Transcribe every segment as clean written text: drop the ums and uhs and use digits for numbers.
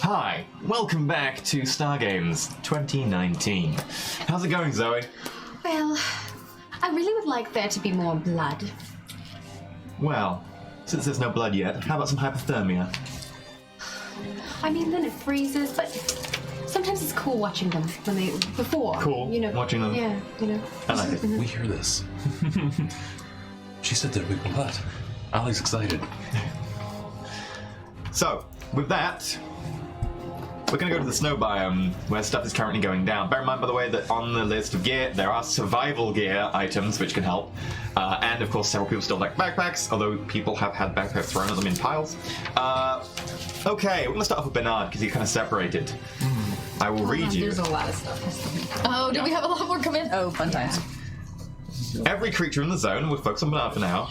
Hi, welcome back to Star Games 2019. How's it going, Zoe? Well, I really would like there to be more blood. Well, since there's no blood yet, how about some hypothermia? I mean, then it freezes, but sometimes it's cool watching them when they before. Cool, you know, watching them. Yeah, you know. I like it. We hear this. She said there'd be blood. Ali's excited. So, with that, we're going to go to the snow biome, where stuff is currently going down. Bear in mind, by the way, that on the list of gear, there are survival gear items, which can help. And, of course, several people still like backpacks, although people have had backpacks thrown at them in piles. Okay, we're going to start off with Bernard, because he's kind of separated. I will read you. There's a lot of stuff. Oh, do we have a lot more come in? Oh, fun times. Every creature in the zone, we'll focus on Bernard for now,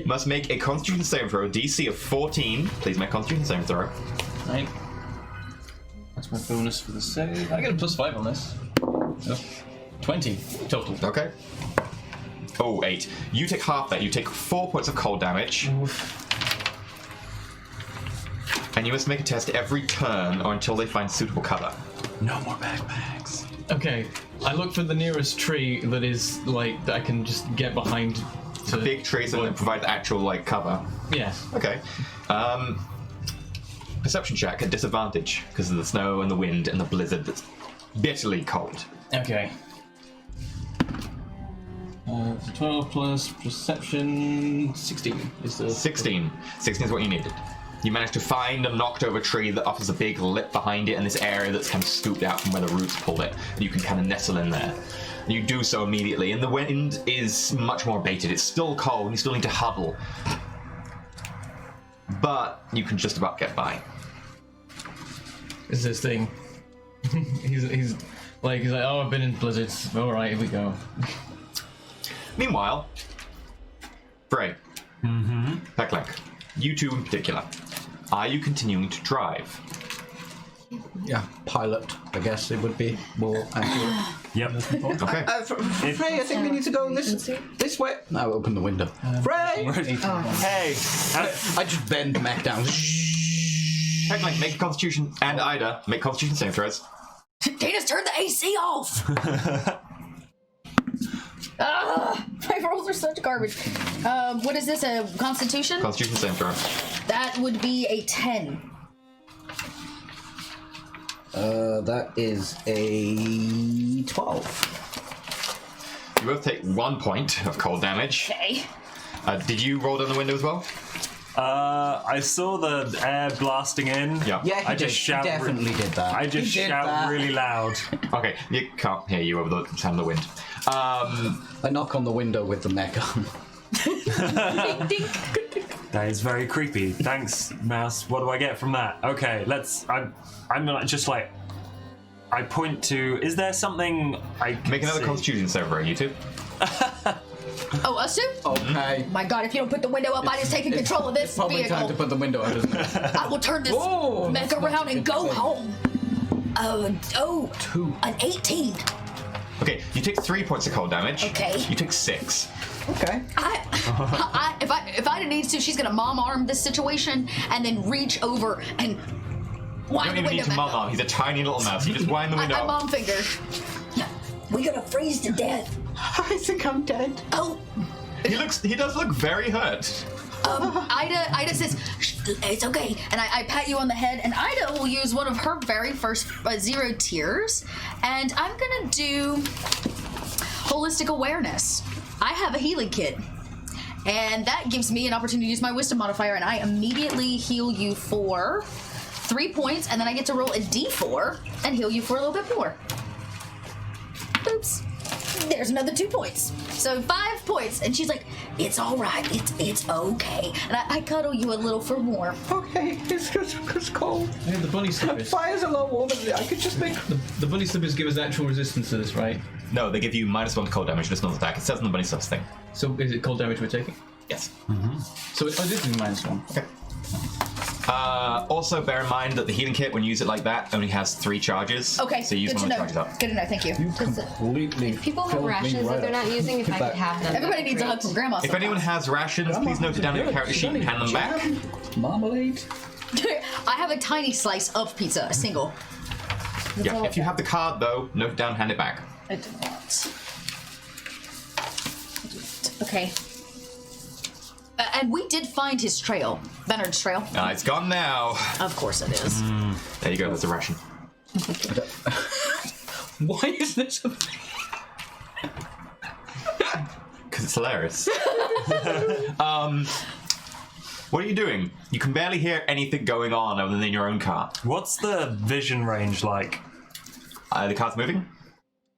must make a Constitution saving throw, DC of 14. Please make a Constitution saving throw. Right. That's my bonus for the save. I get a +5 on this. Oh, 20 total. Okay. Oh, 8. You take half that. You take 4 points of cold damage. And you must make a test every turn or until they find suitable cover. No more backpacks. Okay, I look for the nearest tree that is like that I can just get behind. A big tree so that provide actual like cover. Yes. Okay. Perception check at disadvantage because of the snow and the wind and the blizzard that's bitterly cold. Okay. 12 plus perception, 16 is the... 16. 16 is what you needed. You managed to find a knocked over tree that offers a big lip behind it in this area that's kind of scooped out from where the roots pulled it. And you can kind of nestle in there. And you do so immediately, and the wind is much more abated. It's still cold, and you still need to huddle. But you can just about get by. Is this thing. he's like, oh, I've been in blizzards. Alright, here we go. Meanwhile, Frey, Pecklink, you two in particular, are you continuing to drive? Yeah, pilot, I guess it would be more accurate. Yep. Okay. Frey, I think we need to go this way. Now open the window. Frey! Hey! I just bend the mech down. Pecklink, make a Constitution, and Ida, make Constitution saving throws. Dana's turned the AC off! My rolls are such garbage. What is this, a Constitution? Constitution saving throw. That would be a 10. That is a 12. You both take 1 point of cold damage. Okay. Did you roll down the window as well? I saw the air blasting in. Yeah. Yeah, he definitely did that. I just shout really loud. Okay, you can't hear you over the sound of the wind. I knock on the window with the mech on. Ding, ding. That is very creepy. Thanks, Mouse. What do I get from that? Okay, I'm not just like. I point to. Is there something I can Make another see? Constitution saving throw, you two. Oh, us two? Okay. My god, if you don't put the window up, I just taken control of this Probably vehicle. time to put the window out, isn't it? I will turn this mech around and go home. An 18. Okay, you take 3 points of cold damage. Okay. You take 6. Okay. If I needs to, she's gonna mom arm this situation and then reach over and You wind don't the even window need to back mom up. on. He's a tiny little mouse. You just wind the window I up. mom finger. We're gonna freeze to death. I think I'm dead. Oh. He does look very hurt. Ida says, it's okay. And I pat you on the head, and Ida will use one of her very first 0 tears. And I'm gonna do holistic awareness. I have a healing kit. And that gives me an opportunity to use my wisdom modifier, and I immediately heal you for 3 points, and then I get to roll a d4 and heal you for a little bit more. Oops. There's another 2 points. So 5 points. And she's like, it's all right. It's okay. And I cuddle you a little for more. Okay, it's cold. Yeah, the bunny slippers. Fire's a lot warmer than I could just make... The bunny slippers give us actual resistance to this, right? No, they give you -1 cold damage, just not attack. It says on the bunny stuff thing. So is it cold damage we're taking? Yes. So this is -1. Okay. Also, bear in mind that the healing kit, when you use it like that, only has 3 charges. Okay, So you use good one to of the know. charges up. Good to know, thank you. Completely. People have rations that they're not using. If I could have them. Everybody needs a hug from Grandma. If anyone has rations, please note it down in your character sheet and hand them back. Marmalade. I have a tiny slice of pizza, a single. Yeah, if you have the card though, note it down, hand it back. I do not. Okay. And we did find his trail, Bernard's trail. It's gone now. Of course it is. There you go, that's a ration. Why is this a Because it's hilarious. What are you doing? You can barely hear anything going on other than in your own car. What's the vision range like? The car's moving?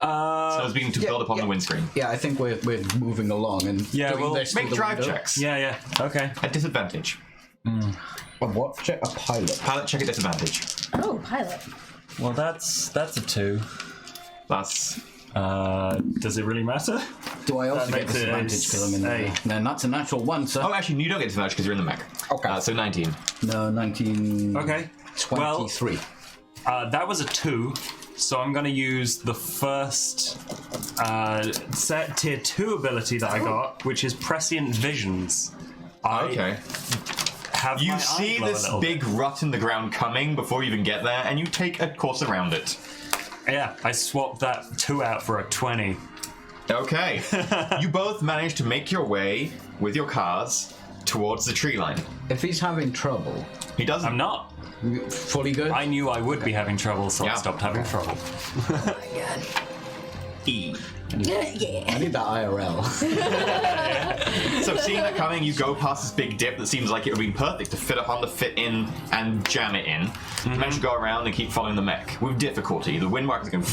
Snow's beginning to build upon the windscreen. Yeah, I think we're moving along and doing well, this Make through the drive window. checks. Yeah. Okay. At disadvantage. A what check? A pilot. Pilot check at disadvantage. Oh, pilot. Well, that's a 2. That's... Does it really matter? Do I also That get makes it disadvantage because I'm in there? a- Then that's a natural 1, sir. Oh, actually, you don't get disadvantage because you're in the mech. Okay. So 19. No, 19... Okay. 23. That was a 2, so I'm going to use the first set tier 2 ability that I got, which is Prescient Visions. Okay. Have You my eye see glow a this little big rut in the ground coming before you even get there, and you take a course around it. bit. Yeah, I swapped that 2 out for a 20. Okay. You both manage to make your way with your cars towards the tree line. If he's having trouble, He doesn't. I'm not. fully good? I knew I would be having trouble, so Yeah. I stopped having trouble. Oh my god. E. Yeah. I need that IRL. So seeing that coming, you go past this big dip that seems like it would be perfect to fit a Honda Fit in and jam it in. You manage to go around and keep following the mech with difficulty. The wind markers going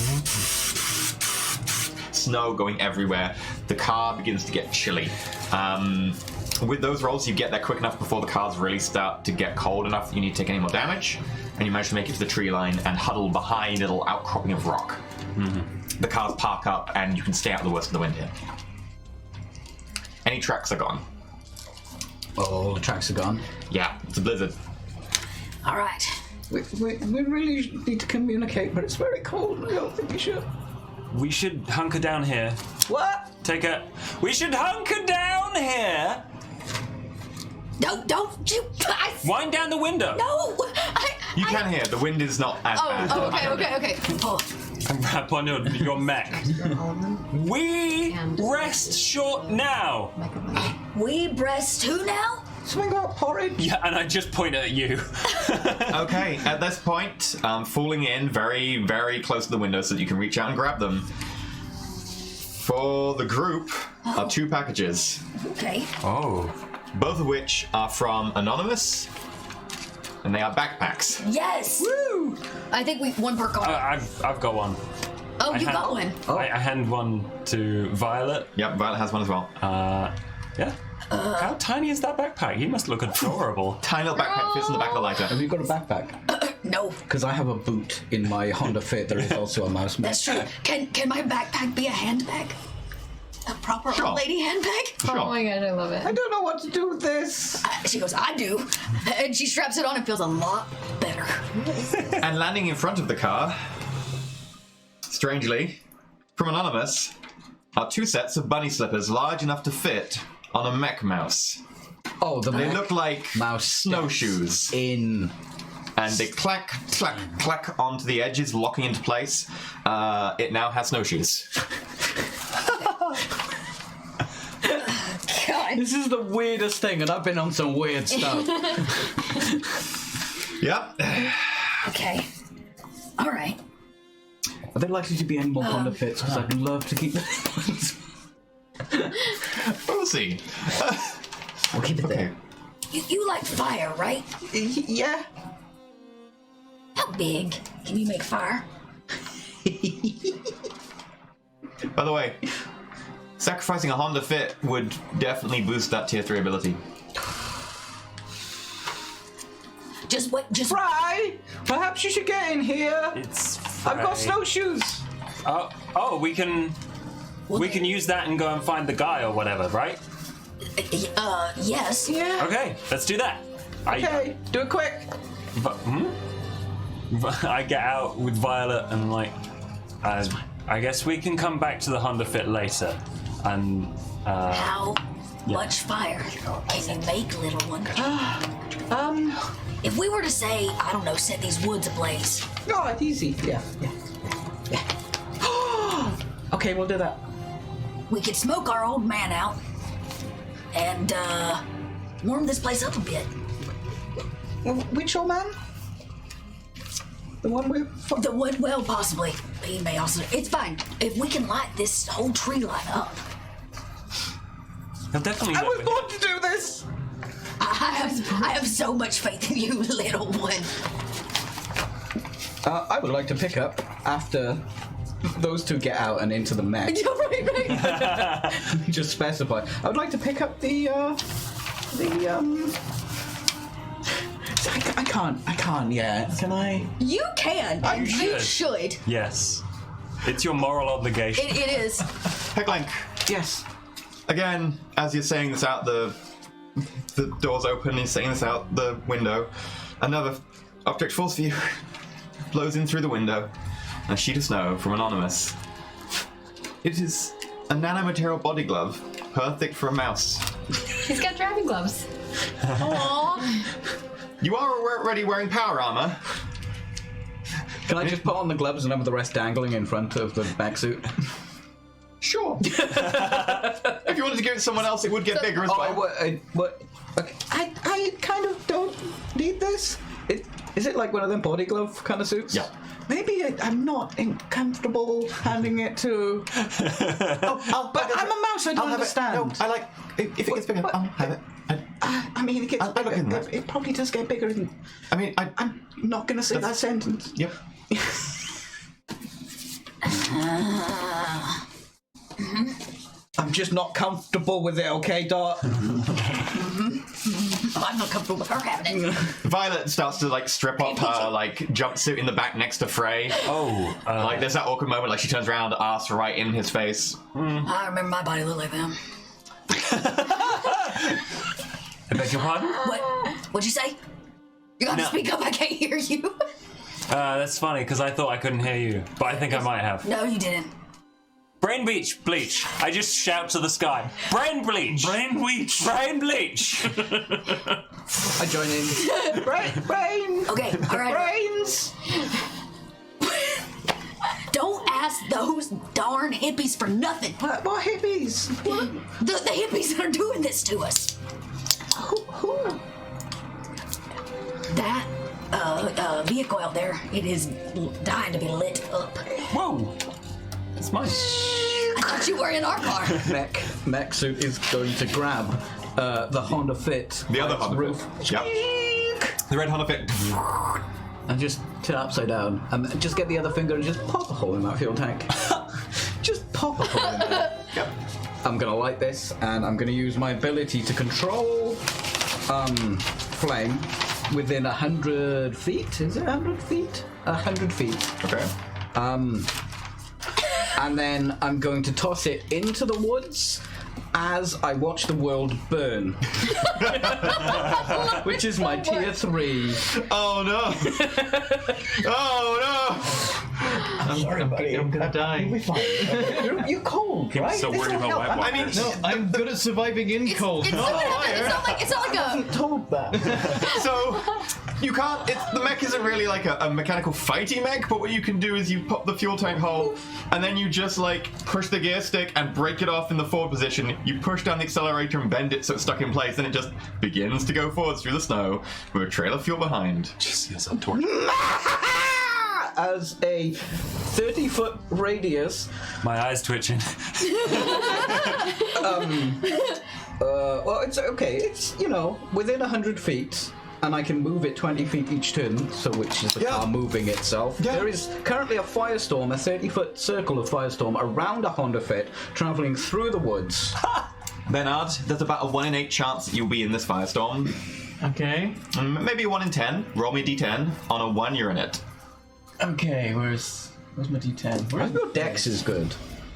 snow going everywhere. The car begins to get chilly. With those rolls, you get there quick enough before the cars really start to get cold enough that you need to take any more damage, and you manage to make it to the tree line and huddle behind a little outcropping of rock. The cars park up, and you can stay out of the worst of the wind here. Any tracks are gone. All the tracks are gone. Yeah, it's a blizzard. All right. We really need to communicate, but it's very cold. I don't think we should. We should hunker down here. What? We should hunker down here! Don't you. Wind down the window! No! You can hear, the wind is not as bad. Oh, okay. Oh. And wrap on your mech. We And- rest short now! We breast who now? Something about porridge? Yeah, and I just point at you. Okay, at this point, falling in very, very close to the window so that you can reach out and grab them. For the group are 2 packages, Okay. Oh. both of which are from Anonymous, and they are backpacks. Yes! Woo! I think one per car. I've got one. Oh, you got one. I hand one to Violet. Yep, Violet has one as well. Yeah. How tiny is that backpack? He must look adorable. Tiny little backpack fits in the back of the lighter. Have you got a backpack? No. Because I have a boot in my Honda Fit. There is also a mouse. That's true. Can my backpack be a handbag? A proper Sure. old lady handbag? Sure. Oh my god, I love it. I don't know what to do with this. She goes, I do. And she straps it on and feels a lot better. And landing in front of the car, strangely, from Anonymous, are 2 sets of bunny slippers large enough to fit on a mech mouse. Oh, the They Mac look like mouse snowshoes. in. And they clack, clack, clack onto the edges, locking into place. It now has snowshoes. God. This is the weirdest thing, and I've been on some weird stuff. Yep. Okay. All right. Are there likely to be any more Honda Fits? Because I'd love to keep them. We'll see. We'll keep it there. You like fire, right? Yeah. How big can you make fire? By the way, sacrificing a Honda Fit would definitely boost that tier 3 ability. Just wait. Just Fry! Perhaps you should get in here. It's I've got Fray. snowshoes. Oh, we can use that and go and find the guy or whatever, right? yes. Yeah. Okay, let's do that. Okay, do it quick. I get out with Violet and like, I guess we can come back to the Honda Fit later. And How much fire can you make, little one? if we were to say, I don't know, set these woods ablaze. Oh, it's easy. Yeah. Okay, we'll do that. We could smoke our old man out and warm this place up a bit. Which old man? The one we're... The wood, well, possibly. He may also. It's fine. If we can light this whole tree line up. He'll definitely. I was born to do this! I have so much faith in you, little one. I would like to pick up after those two get out and into the mech. right. Just specify. I would like to pick up I can't yet. Can I? You can, and you should. Yes. It's your moral obligation. It is. Heckling. Yes. Again, as you're saying this out, the door's open, you're saying this out the window. Another object falls for you, blows in through the window. A sheet of snow from Anonymous. It is a nanomaterial body glove, perfect for a mouse. He's got driving gloves. Aww. You are already wearing power armor. Can I just put on the gloves and have the rest dangling in front of the back suit? Sure. If you wanted to give it to someone else, it would get bigger as well. What? Okay. I kind of don't need this. Is it like one of them body glove kind of suits? Yeah. Maybe I'm not comfortable handing it to. But I'm a mouse. I don't understand. No, I like if it gets bigger. I'll have it. I mean, it gets I'll look bigger. into that. It probably does get bigger. I mean, I'm not going to say that sentence. Yep. I'm just not comfortable with it, okay, Dot? I'm not comfortable with her having it. Violet starts to like strip off her like jumpsuit in the back next to Frey. Oh. Like there's that awkward moment, like she turns around, ass right in his face. I remember my body looked like them. I beg your pardon? What'd you say? You gotta speak up, I can't hear you. That's funny, because I thought I couldn't hear you, but I think I might have. No, you didn't. Brain bleach. I just shout to the sky. Brain bleach. Brain bleach. Brain bleach. I join in. Brain. Okay, alright. Brains. Don't ask those darn hippies for nothing. What hippies? What? The hippies that are doing this to us. Who? That vehicle out there, it is dying to be lit up. Whoa. That's mine. I thought you were in our car. Mech suit is going to grab the Honda Fit. The other Honda roof. Fit. Yep. The red Honda Fit. And just turn it upside down. And just get the other finger and just pop a hole in that fuel tank. Just pop a hole in there. Yep. I'm going to light this, and I'm going to use my ability to control flame within 100 feet. Is it 100 feet? 100 feet. Okay. And then I'm going to toss it into the woods as I watch the world burn. Which is my tier 3. Oh no! Oh I'm sorry, buddy. I'm gonna die. We'll be fine. You're cold, right? So worried about wet no! I mean, No, I'm good at surviving in cold. It's not like a. told that. so you can't. The mech isn't really like a mechanical fighty mech, but what you can do is you pop the fuel tank hole, and then you just like push the gear stick and break it off in the forward position. You push down the accelerator and bend it so it's stuck in place, and it just begins to go forwards through the snow with a trail of fuel behind. Just use a torch. As a 30-foot radius. My eyes twitching. Well, it's okay. It's, within 100 feet. And I can move it 20 feet each turn, so which is the car moving itself. Yeah. There is currently a firestorm, a 30-foot circle of firestorm around a Honda Fit, traveling through the woods. Bernard, there's about a 1 in 8 chance that you'll be in this firestorm. Okay. Maybe a 1 in 10. Roll me a d10. On a 1, you're in it. Okay, where's my D10? I know Dex is good.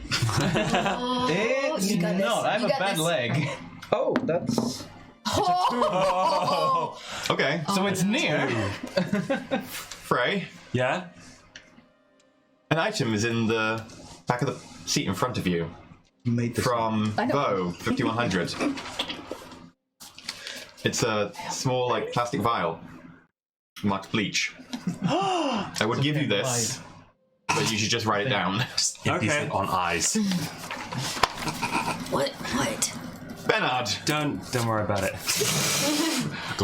It's you got this. not. I have You a got bad this. leg. Oh, that's... Okay. So it's near. Frey, Yeah? an item is in the back of the seat in front of you. You made this. From I know. Bo, 5100. It's a small, like, plastic vial. marked bleach. I would give you this, but you should just write it down. Okay. On eyes. What? Bernard, Don't worry about it.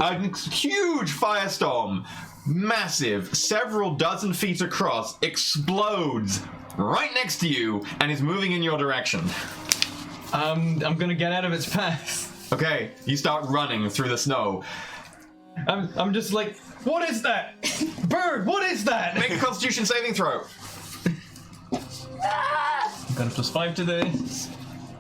a huge firestorm, massive, several dozen feet across, explodes right next to you and is moving in your direction. I'm gonna get out of its path. Okay, you start running through the snow. I'm just like, what is that? Bird, what is that? Make a Constitution saving throw. I'm gonna +5 to this.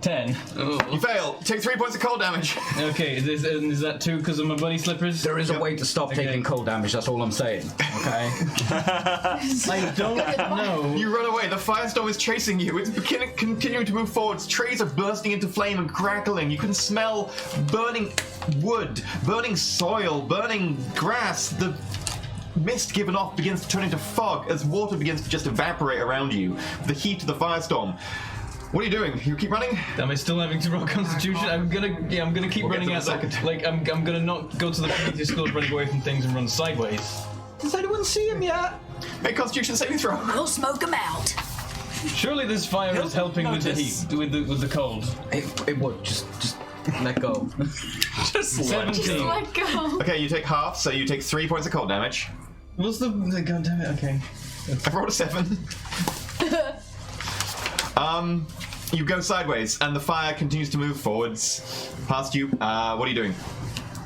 10. You fail. Take 3 points of cold damage. Okay, is that 2 because of my bunny slippers? There is a way to stop taking cold damage, that's all I'm saying. Okay? I don't know. You run away. The firestorm is chasing you. It's continuing to move forwards. Trees are bursting into flame and crackling. You can smell burning wood, burning soil, burning grass. The mist given off begins to turn into fog as water begins to just evaporate around you. The heat of the firestorm. What are you doing? You keep running? Am I still having to roll Constitution? I'm gonna keep We'll get running to out. the second. Like I'm gonna not go to the previous school, running away from things and run sideways. Does anyone see him yet? Make Constitution saving throw. We'll smoke him out. Surely this fire is helping with the notice. heat, with the cold. It would, just let go. Just 17. Let go. Okay, you take half, so you take 3 points of cold damage. What's the god damn it? Okay. I rolled a 7. You go sideways, and the fire continues to move forwards past you. What are you doing?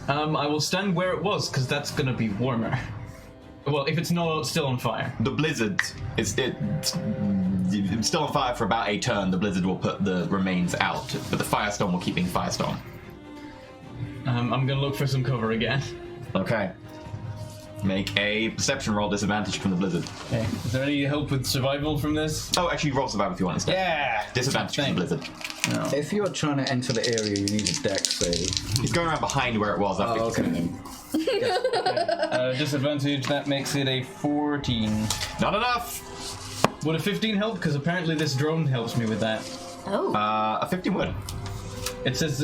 I will stand where it was because that's gonna be warmer. Well, if it's not still on fire. The blizzard it's still on fire for about a turn. The blizzard will put the remains out, but the firestorm will keep being firestorm. I'm gonna look for some cover again. Okay. Make a perception roll, disadvantage from the blizzard. Okay. Is there any help with survival from this? Oh, actually, roll survival if you want instead. Yeah. Disadvantage from the Thanks. blizzard. No. If you're trying to enter the area, you need a dex save. He's going around behind where it was. After Oh, okay. Disadvantage. That makes it a 14. Not enough. Would a 15 help? Because apparently this drone helps me with that. Oh. A 15 would. It says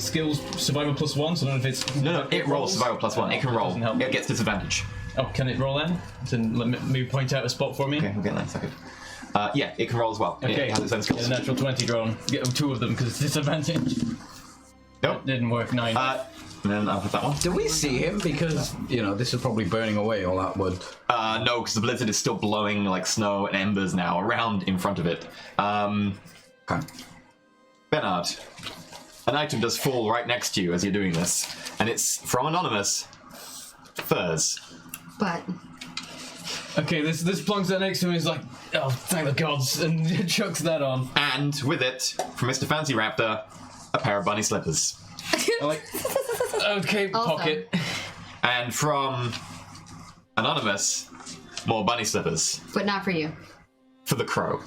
skills survival +1, so I don't know if it's... No, it rolls survival +1. It can roll. Doesn't help. It gets disadvantage. Oh, can it roll then? So let me point out a spot for me. Okay, we'll get that in a second. Yeah, it can roll as well. Okay, It has its own get skills. a natural 20 drone. Get 2 of them because it's disadvantage. Nope. Didn't work. 9. And then I'll put that one. Do we see him? Because, this is probably burning away all that wood. No, because the blizzard is still blowing like snow and embers now around in front of it. Okay. Bernard, an item does fall right next to you as you're doing this, and it's from Anonymous. Furs. But Okay, this plunks that next to me is like, oh, thank the gods, and chucks that on. And with it, from Mr. Fancy Raptor, a pair of bunny slippers. I'm like, okay, Awesome. pocket. And from Anonymous, more bunny slippers but not for you. for the crow.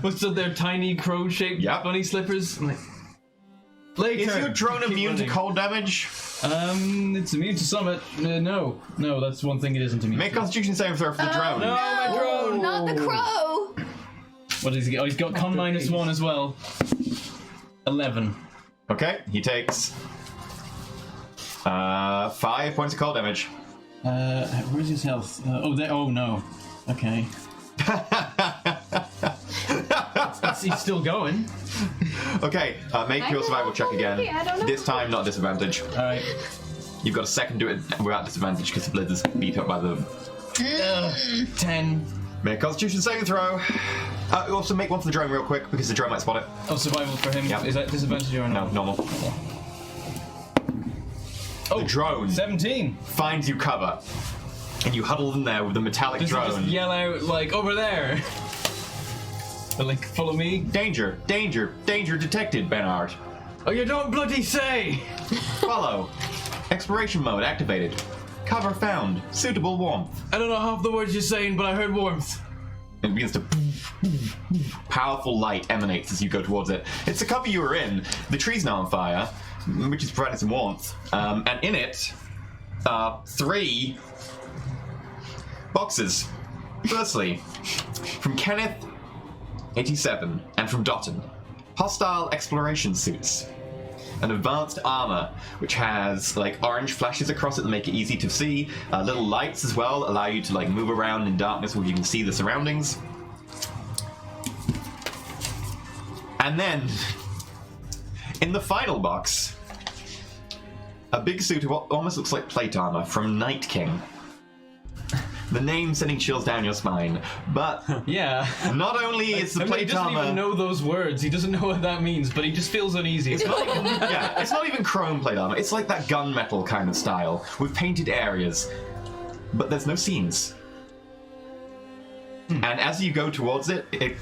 What's their tiny crow-shaped Yep. bunny slippers? I'm like, later. Is your drone Keep immune to running. cold damage? It's immune to summit. No, that's one thing it isn't immune Make to. Constitution saving throw for the drone. No, my drone! Not the crow. What does he get? Oh, he's got con -1 as well. 11. Okay, he takes 5 points of cold damage. Where's his health? There. Oh no. Okay. He's still going. Okay, make your survival check again. I don't know. This time, not disadvantage. All right. You've got a second to do it without disadvantage because the blizzard's beat up by the. 10. Make a Constitution saving throw. Also make one for the drone real quick because the drone might spot it. Oh, survival for him. Yep. Is that disadvantage or No, not? normal. Oh, The drone 17. finds you cover, and you huddle in there with the metallic Does he drone. just yell out like over there? But, like, follow me. Danger! Danger! Danger detected, Bernard. Oh, you don't bloody say! Follow. Exploration mode activated. Cover found. Suitable warmth. I don't know half the words you're saying, but I heard warmth. It begins to powerful light emanates as you go towards it. It's the cover you were in. The tree's now on fire, which is providing some warmth. And in it are 3 boxes. Firstly, from Kenneth 87 and from Dotton, hostile exploration suits. an advanced armor, which has like orange flashes across it that make it easy to see. Little lights as well allow you to like move around in darkness where you can see the surroundings. And then, in the final box, a big suit of what almost looks like plate armor from Night King. The name sending chills down your spine, but Yeah. not only is the I mean, he plate doesn't armor... even know those words. He doesn't know what that means, but he just feels uneasy. It's not even, yeah, it's not even chrome plate armor. It's like that gunmetal kind of style with painted areas, but there's no seams. And as you go towards it, it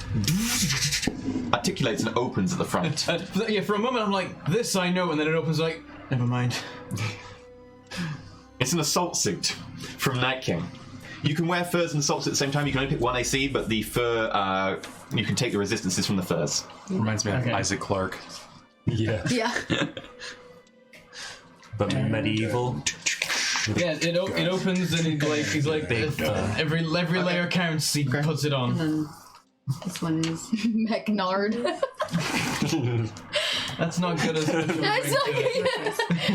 articulates and opens at the front. Yeah, for a moment I'm like, this I know, and then it opens like, never mind. It's an assault suit from Night King. You can wear furs and assaults at the same time. You can only pick one AC, but the fur, you can take the resistances from the furs. Reminds me of Isaac Clarke. Yeah. Yeah. But medieval. Yeah, it opens and he's like every layer counts. He puts it on. And then this one is. McNard. That's not good as.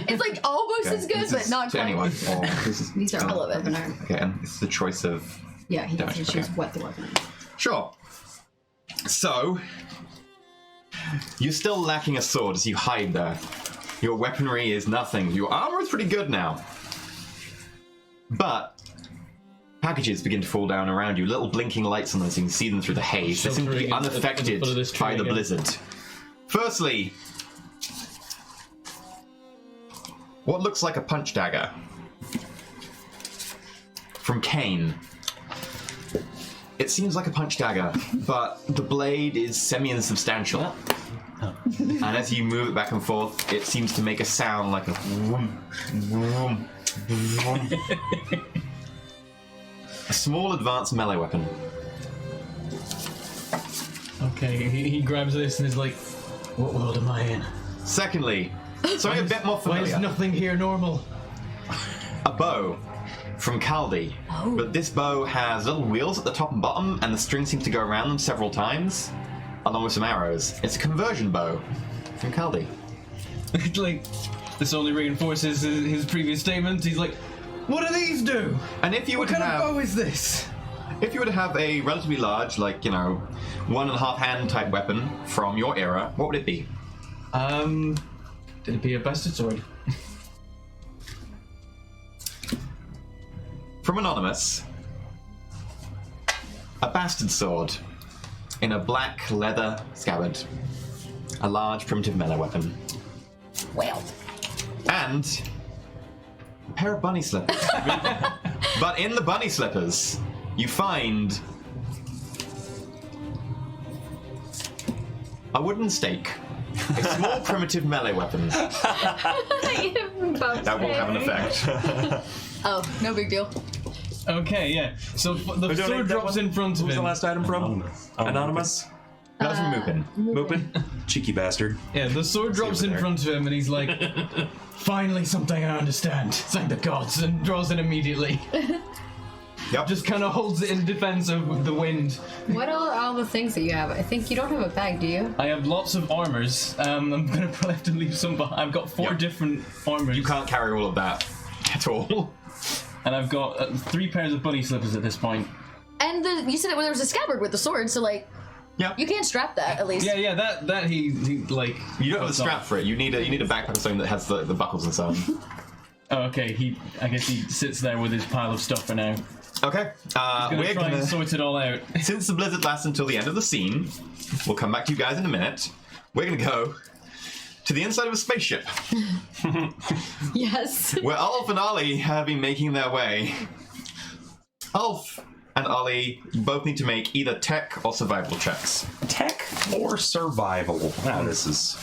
It's like almost as good, This but is not to quite. anyone. Or this is, These are I all love it. weapon art. okay, and it's the choice of... Yeah, he Damage, doesn't choose okay. what the weapon is. Sure. So, you're still lacking a sword as you hide there. Your weaponry is nothing. Your armor is pretty good now. But packages begin to fall down around you, little blinking lights on them so you can see them through the haze. They're simply Sheltering at the unaffected foot of this by tree the again. blizzard. Firstly, what looks like a punch dagger from Kane. It seems like a punch dagger, but the blade is semi-insubstantial. And as you move it back and forth, it seems to make a sound like a vroom, vroom, vroom. A small advanced melee weapon. Okay, he grabs this and is like, what world am I in? Secondly, something a bit more Why is familiar. nothing here normal? A bow from Caldi. But this bow has little wheels at the top and bottom, and the string seems to go around them several times, along with some arrows. It's a conversion bow from Caldi. Like, this only reinforces his previous statement. He's like, what do these do? And if you were What to kind have... of bow is this? If you were to have a relatively large, like, 1.5 hand type weapon from your era, what would it be? Did it be a bastard sword? From Anonymous, a bastard sword in a black leather scabbard. A large primitive melee weapon. Well. And a pair of bunny slippers. But in the bunny slippers, you find a wooden stake. A small primitive melee weapon. That won't have an effect. Oh, no big deal. Okay, yeah. So the donate sword that drops one? in front What of was the him. last item from? Anonymous? That was from Mupin. Mupin? Cheeky bastard. Yeah, the sword drops in there. front of him, and he's like, finally something I understand. Thank the gods, and draws it immediately. Yep. Just kind of holds it in defense of the wind. What are all the things that you have? I think you don't have a bag, do you? I have lots of armors. I'm gonna probably have to leave some behind. I've got 4 Yep. different armors. You can't carry all of that at all. And I've got 3 pairs of bunny slippers at this point. And you said there was a scabbard with the sword, so like, Yeah. you can't strap that at least. Yeah, that he like. You don't have a puts strap on. for it. You need a backpack or something that has the buckles and so on. Oh, okay. I guess he sits there with his pile of stuff for now. Okay. We're Try and sort it all out. since the blizzard lasts until the end of the scene, we'll come back to you guys in a minute. We're gonna go to the inside of a spaceship Yes. where Ulf and Ollie have been making their way. Ulf and Ollie, you both need to make either tech or survival checks. Tech or survival? Wow, this is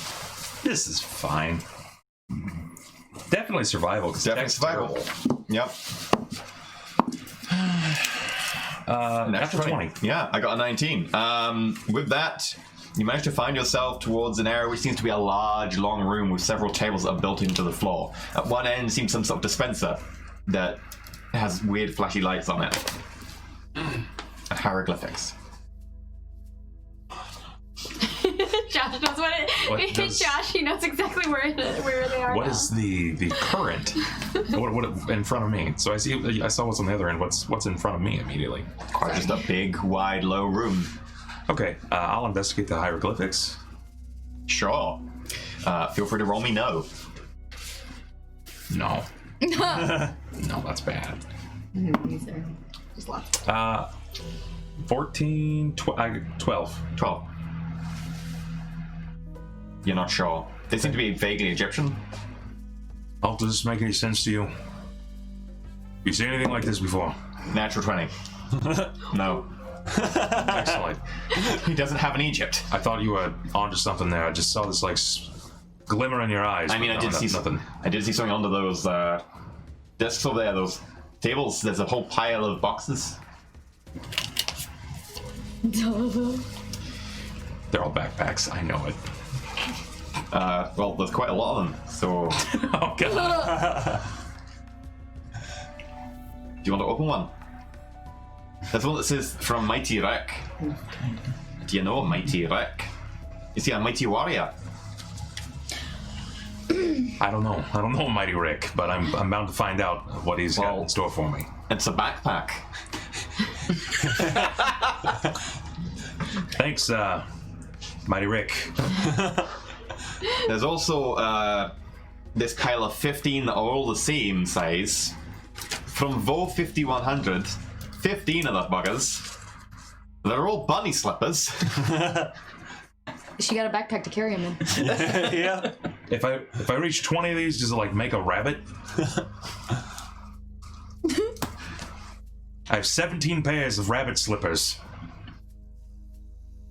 fine. Definitely survival. 'Cause Definitely tech's survival. terrible. Yep. Natural 20. Yeah, I got a 19. With that, you manage to find yourself towards an area which seems to be a large, long room with several tables that are built into the floor. At one end seems some sort of dispenser that has weird flashy lights on it. And hieroglyphics. Josh Josh knows what it. What does- Josh, he knows exactly where they are. What now. is the current? what in front of me? So I saw what's on the other end. What's in front of me immediately? Just a big, wide, low room. Okay, I'll investigate the hieroglyphics. Sure. Feel free to roll me no. No. No, that's bad. These are just lots. 14, 12. 12. You're not sure. They seem to be vaguely Egyptian. Oh, does this make any sense to you? You seen anything like this before? Natural 20. No. Excellent. He doesn't have an Egypt. I thought you were onto something there. I just saw this like glimmer in your eyes. I mean, but I did see nothing. I did see something under those desks over there, those tables. There's a whole pile of boxes. They're all backpacks. I know it. Well, there's quite a lot of them. So, Oh god. do you want to open one? There's one that says from Mighty Rick. Do you know Mighty Rick? Is he a mighty warrior? I don't know Mighty Rick, but I'm bound to find out what he's got in store for me. It's a backpack. Thanks, Mighty Rick. There's also this pile of 15 that are all the same size. From Vo 5100, 15 of the buggers. They're all bunny slippers. She got a backpack to carry him in. Yeah. If I reach 20 of these, does it like make a rabbit? I have 17 pairs of rabbit slippers.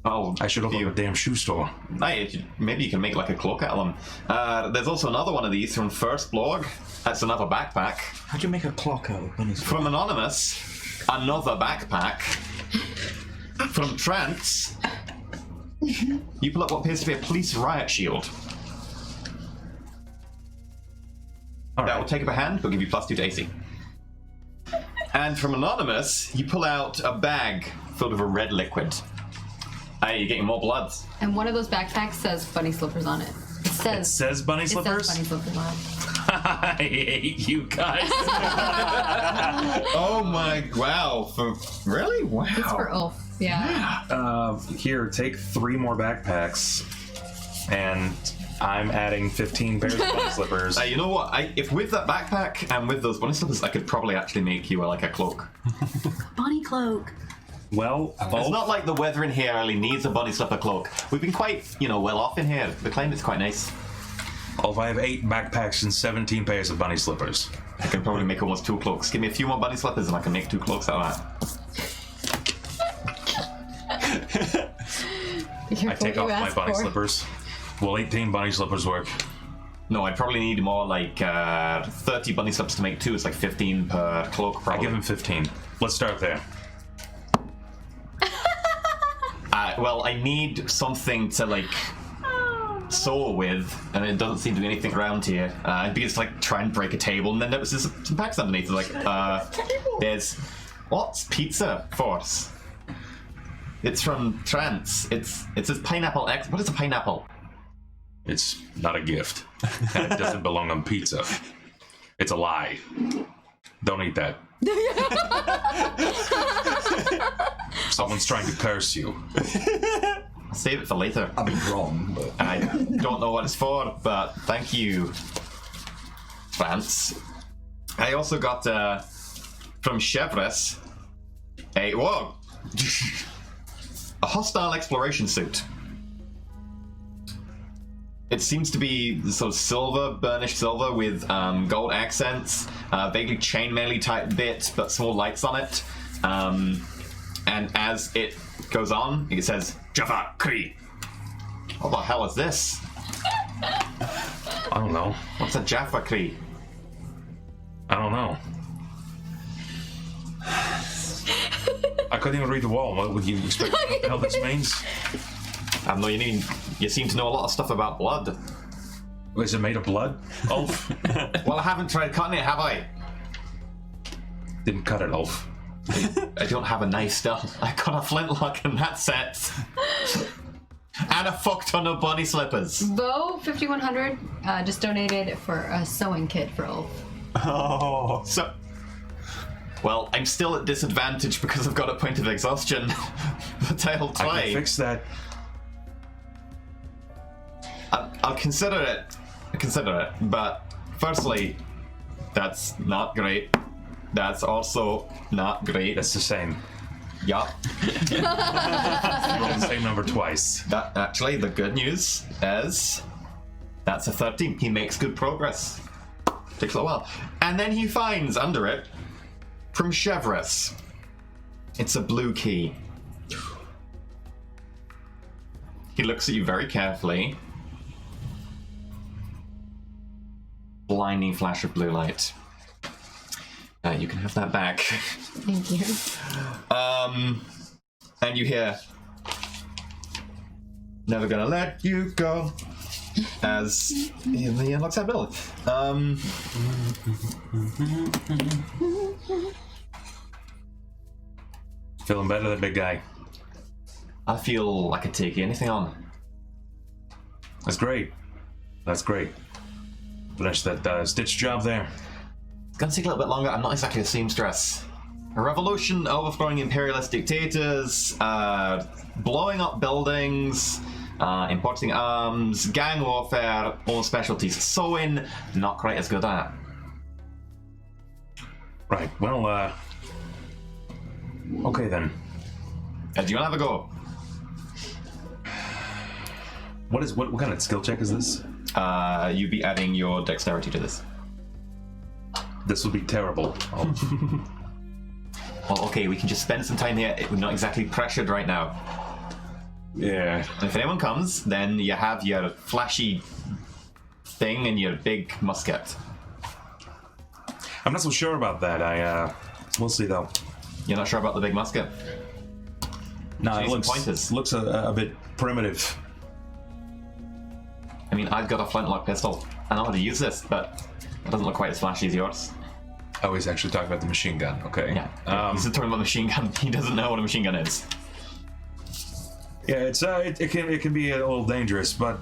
Oh, I should open up a damn shoe store. Maybe you can make like a cloak out of them. There's also another one of these from First Blog. That's another backpack. How'd you make a clock out of bunnies? From Anonymous, another backpack. From Trent, you pull up what appears to be a police riot shield. All That right. will take up a hand, but give you +2 to AC. And from Anonymous, you pull out a bag filled with a red liquid. Hey, you're getting more blood. And one of those backpacks says bunny slippers on it. It says bunny slippers? It says bunny slippers on it. I hate you guys. Oh my, wow. Really? Wow. It's for Ulf. Yeah. Here, take 3 more backpacks, and I'm adding 15 pairs of bunny slippers. You know what? If with that backpack and with those bunny slippers, I could probably actually make you like a cloak. Bunny cloak. Well, It's not like the weather in here really needs a bunny slipper cloak. We've been quite, well off in here. The climate's quite nice. if I have 8 backpacks and 17 pairs of bunny slippers. I can probably make almost 2 cloaks. Give me a few more bunny slippers and I can make 2 cloaks out of I take off my bunny slippers. Will 18 bunny slippers work? that. No, I'd probably need more like 30 bunny slippers to make 2. It's like 15 per cloak, I probably. give him 15. Let's start there. Well, I need something to like sew with, and it doesn't seem to be anything around here. I'd begin to like try and break a table, and then there was some packs underneath. Like, there's what's pizza force? It's from Trance. It says pineapple X. What is a pineapple? It's not a gift, and it doesn't belong on pizza. It's a lie. Don't eat that. Someone's trying to curse you. I'll save it for later. I've been wrong, but I don't know what it's for, but thank you, Trance. I also got from Chevres a hostile exploration suit. It seems to be sort of silver, burnished silver with gold accents, vaguely chainmail-y type bit, but small lights on it. And as it goes on, it says, Jaffa Kree. What the hell is this? I don't know. What's a Jaffa Kree? I don't know. I couldn't even read the wall. What would you expect? What the hell this means? I don't know, you seem to know a lot of stuff about blood. Is it made of blood? Ulf? Well, I haven't tried cutting it, have I? Didn't cut it, Ulf. I don't have a knife still. I got a flintlock and that's it. And a fuck ton of bunny slippers. Bo 5100 just donated for a sewing kit for Ulf. Oh. So, well, I'm still at disadvantage because I've got a point of exhaustion. But I'll I try. can fix that. I'll consider it. But firstly, that's not great. That's also not great. That's the same. Yup. Roll the same number twice. That actually, the good news is that's a 13. He makes good progress. Takes a little while. And then he finds under it from Chevres. It's a blue key. He looks at you very carefully. Blinding flash of blue light. You can have that back. Thank you. And you hear, "Never gonna let you go," as he unlocks that ability. Feeling better, that big guy. I feel I could take anything on. That's great. That's great. Finish that stitch job there. It's gonna take a little bit longer. I'm not exactly a seamstress. A revolution, overthrowing imperialist dictators, blowing up buildings, importing arms, gang warfare, all specialties. Sewing, not quite as good at. Right. Well, okay then. Do you wanna have a go? What kind of skill check is this? You'd be adding your dexterity to this. This will be terrible. Well, okay, we can just spend some time here. We're not exactly pressured right now. Yeah. And if anyone comes, then you have your flashy thing and your big musket. I'm not so sure about that. We'll see though. You're not sure about the big musket? No, it Some pointers. looks a bit primitive. I mean, I've got a flintlock pistol. I know how to use this, but it doesn't look quite as flashy as yours. Oh, he's actually talking about the machine gun. Okay. Yeah. He's talking about machine gun. He doesn't know what a machine gun is. Yeah, it can be a little dangerous, but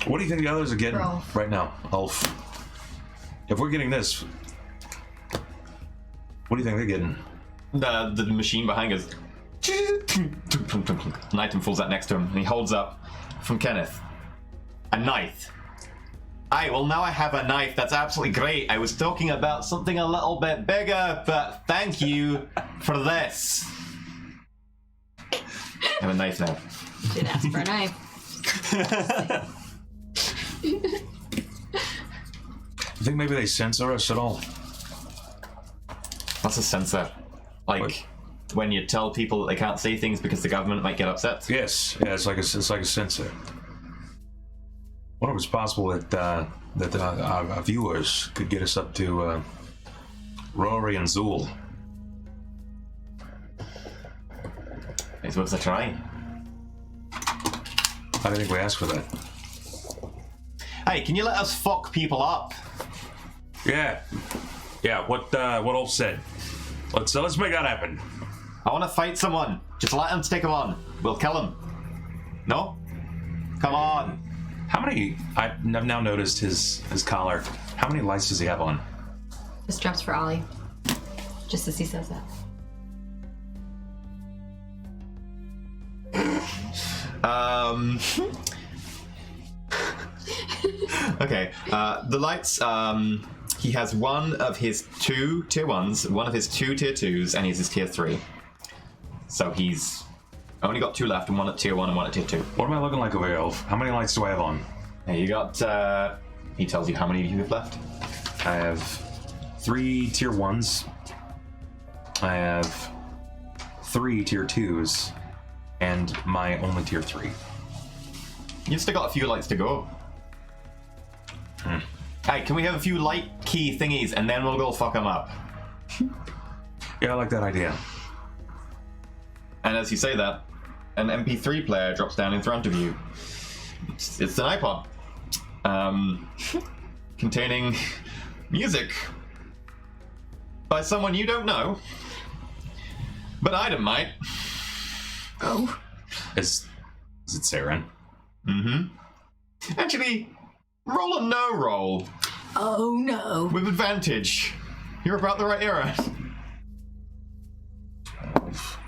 what do you think the others are getting Rolf. right now, Ulf? If we're getting this, what do you think they're getting? The machine behind us. An item falls out next to him, and he holds up from Kenneth a knife. Aye, well now I have a knife. That's absolutely great. I was talking about something a little bit bigger, but thank you for this. I have a knife now. Did ask for a knife. You think maybe they censor us at all? What's a censor? Like What? when you tell people that they can't say things because the government might get upset? Yes. Yeah, it's like a censor. What if it's possible that our viewers could get us up to Rory and Zool? I suppose they're trying. I don't think we asked for that. Hey, can you let us fuck people up? Yeah. Yeah. What Ulf said. Let's make that happen. I want to fight someone. Just let them take him on. We'll kill him. No? Come on. How many? I've now noticed his collar. How many lights does he have on? This drops for Ollie. Just as he says that. Okay. The lights. He has one of his 2 tier 1s, one of his 2 tier 2s, and he's his tier 3. So he's only got 2 left, and one at tier 1 and one at tier 2. What am I looking like over here, Ulf? How many lights do I have on? Hey, you got. He tells you how many you have left. I have 3 tier 1s. I have 3 tier 2s. And my only tier 3. You've still got a few lights to go. Hey, can we have a few light key thingies and then we'll go fuck them up? Yeah, I like that idea. And as you say that, an MP3 player drops down in front of you. It's an iPod. Containing music by someone you don't know. But Ida might. Oh. Is Is it Saren? Mm-hmm. Actually, roll a no roll Oh no. with advantage. You're about the right era.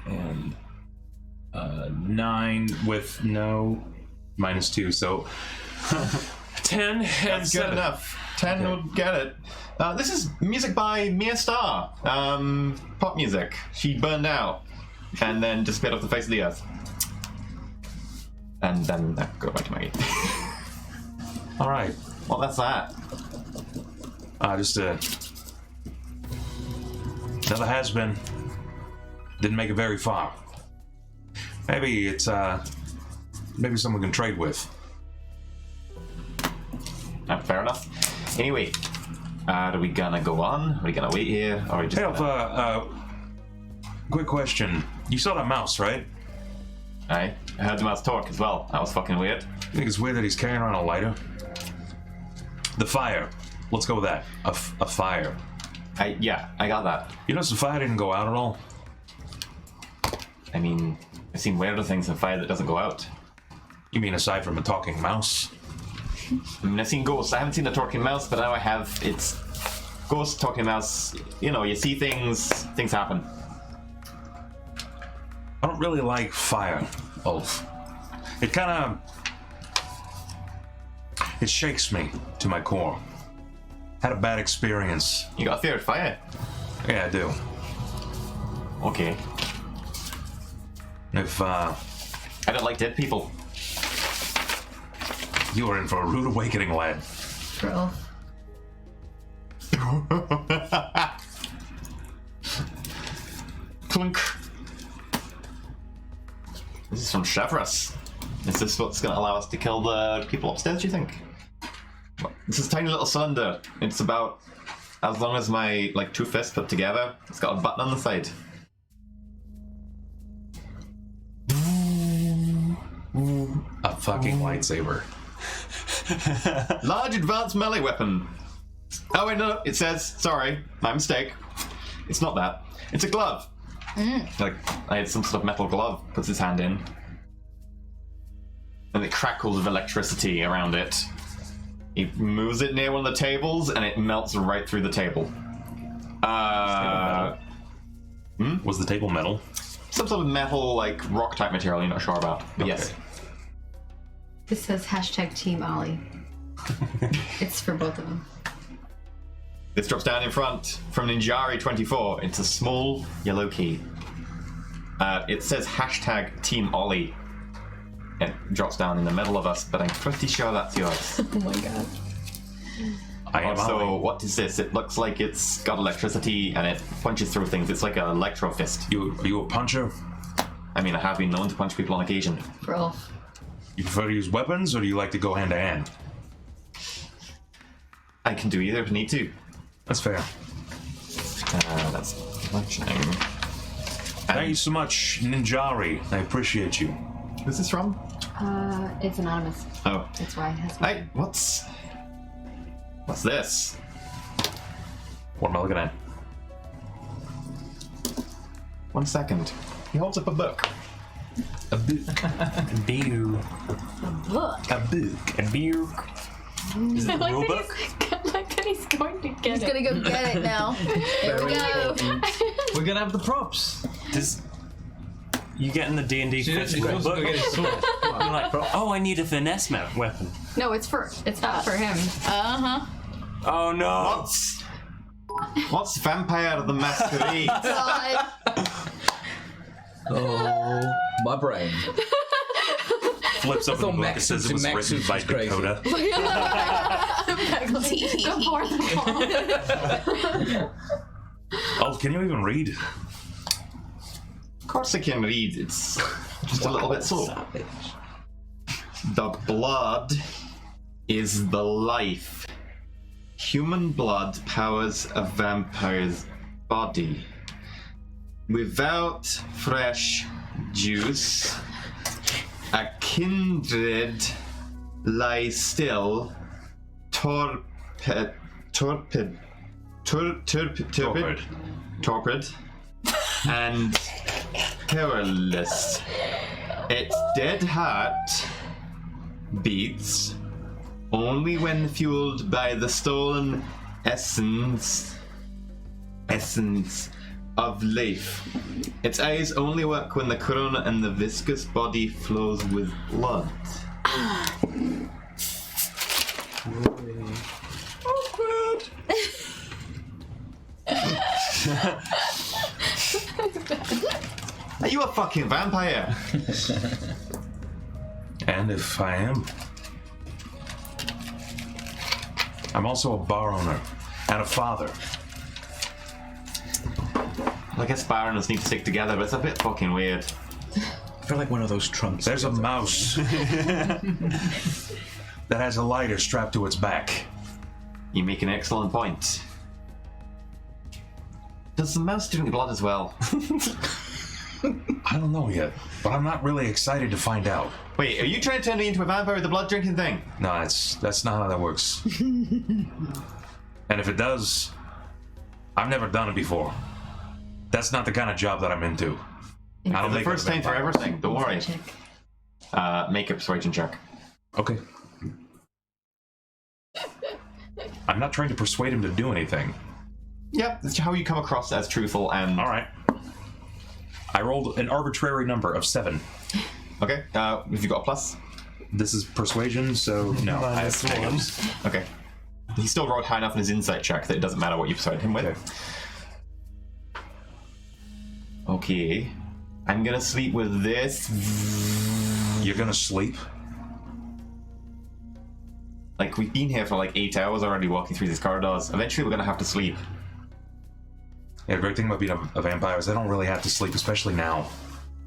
And 9 with no -2, so 10 and That's good 7. enough. 10 will get it. This is music by Mia Starr. Pop music. She burned out and then disappeared off the face of the earth. And then go back to Maggie. All right. Well, that's that. Just another has-been. Didn't make it very far. Maybe it's maybe someone we can trade with. Fair enough. Anyway, are we gonna go on? Are we gonna wait here? Or are we just Hey, gonna... quick question. You saw that mouse, right? I heard the mouse talk as well. That was fucking weird. You think it's weird that he's carrying around a lighter? The fire. Let's go with that. A fire. Yeah, I got that. You notice the fire didn't go out at all? I mean, I've seen weirder things in fire that doesn't go out. You mean aside from a talking mouse? I mean, I've seen ghosts. I haven't seen the talking mouse, but now I have. It's ghost talking mouse. You know, you see things happen. I don't really like fire, Ulf. It kind of... It shakes me to my core. Had a bad experience. You got a fear of fire? Yeah, I do. Okay. If, I don't like dead people. you were in for a rude awakening, lad. For Ulf. Clunk. This is from Chevros. Is this what's going to allow us to kill the people upstairs, do you think? This is a tiny little cylinder. It's about as long as my, like, 2 fists put together. It's got a button on the side. A fucking lightsaber. Large advanced melee weapon. Oh wait, no, it says, sorry, my mistake. It's not that. It's a glove. Like, I had some sort of metal glove, puts his hand in. And it crackles with electricity around it. He moves it near one of the tables, and it melts right through the table. Was the table metal? Some sort of metal, like, rock-type material you're not sure about. But yes. This says hashtag Team Ollie. It's for both of them. This drops down in front from Ninjari24. It's a small yellow key. It says hashtag Team Ollie. It drops down in the middle of us, but I'm pretty sure that's yours. Oh my god. I am So Ollie. what is this? It looks like it's got electricity and it punches through things. It's like an electro fist. Are you a puncher? I mean, I have been known to punch people on occasion. For Ulf. You prefer to use weapons, or do you like to go hand to hand? I can do either if I need to. That's fair. That's punching. Thank you so much, Ninjari. I appreciate you. Who's this from? It's anonymous. Oh. That's why it has. Hey, what's this? What am I looking at? 1 second. He holds up a book. A book. Bew. Look. A book. A bew. Is it a rule book? Like that he's going to get He's gonna go get it now. There we go. We're gonna have the props. Does you get in the D&D She's fifth supposed to book? go get his sword. You're like, oh, I need a finesse weapon. No, it's not for him. Uh-huh. Oh no! What's Vampire the Masquerade? God. Oh, my brain. Flips up in the book. It Mech says Suits it was and Mech written Suits by was crazy. Dakota. The fourth wall. Oh, can you even read? Of course I can read. It's just a little bit slow. The blood is the life. Human blood powers a vampire's body. Without fresh juice, a kindred lies still, torpid, and powerless. Its dead heart beats only when fueled by the stolen essence of life. Its eyes only work when the corona and the viscous body flows with blood. Are you a fucking vampire? And if I am, I'm also a bar owner and a father. I guess bar owners need to stick together, but it's a bit fucking weird. I feel like one of those trunks. There's a mouse that has a lighter strapped to its back. You make an excellent point. Does the mouse drink blood as well? I don't know yet, but I'm not really excited to find out. Wait, are you trying to turn me into a vampire with the blood drinking thing? No, that's not how that works. And if it does, I've never done it before. That's not the kind of job that I'm into. I don't The make first it a time for vampire. everything, don't worry. Check. Make a persuasion check. Okay. I'm not trying to persuade him to do anything. Yep, that's how you come across as truthful and... All right. I rolled an arbitrary number of 7. Okay, have you got a plus? This is persuasion, so no. I have -1. negatives. Okay. He still rolled high enough in his insight check that it doesn't matter what you persuade him with. Okay. I'm gonna sleep with this. You're gonna sleep? Like, we've been here for like 8 hours already walking through these corridors. Eventually we're gonna have to sleep. Yeah, the great thing about being a vampire is I don't really have to sleep, especially now.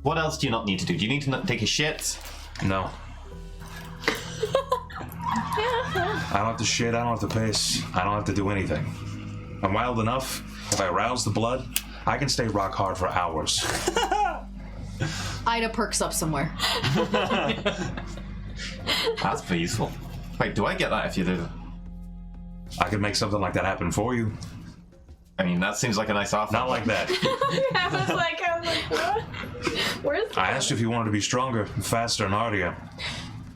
What else do you not need to do? Do you need to not take a shit? No. I don't have to shit, I don't have to piss, I don't have to do anything. I'm wild enough, if I arouse the blood, I can stay rock hard for hours. Ida perks up somewhere. That's pretty useful. Wait, do I get that if you do? I could make something like that happen for you. I mean, that seems like a nice offer. Not like that. I was like, what? Where's I asked you if you wanted to be stronger, faster, and hardier.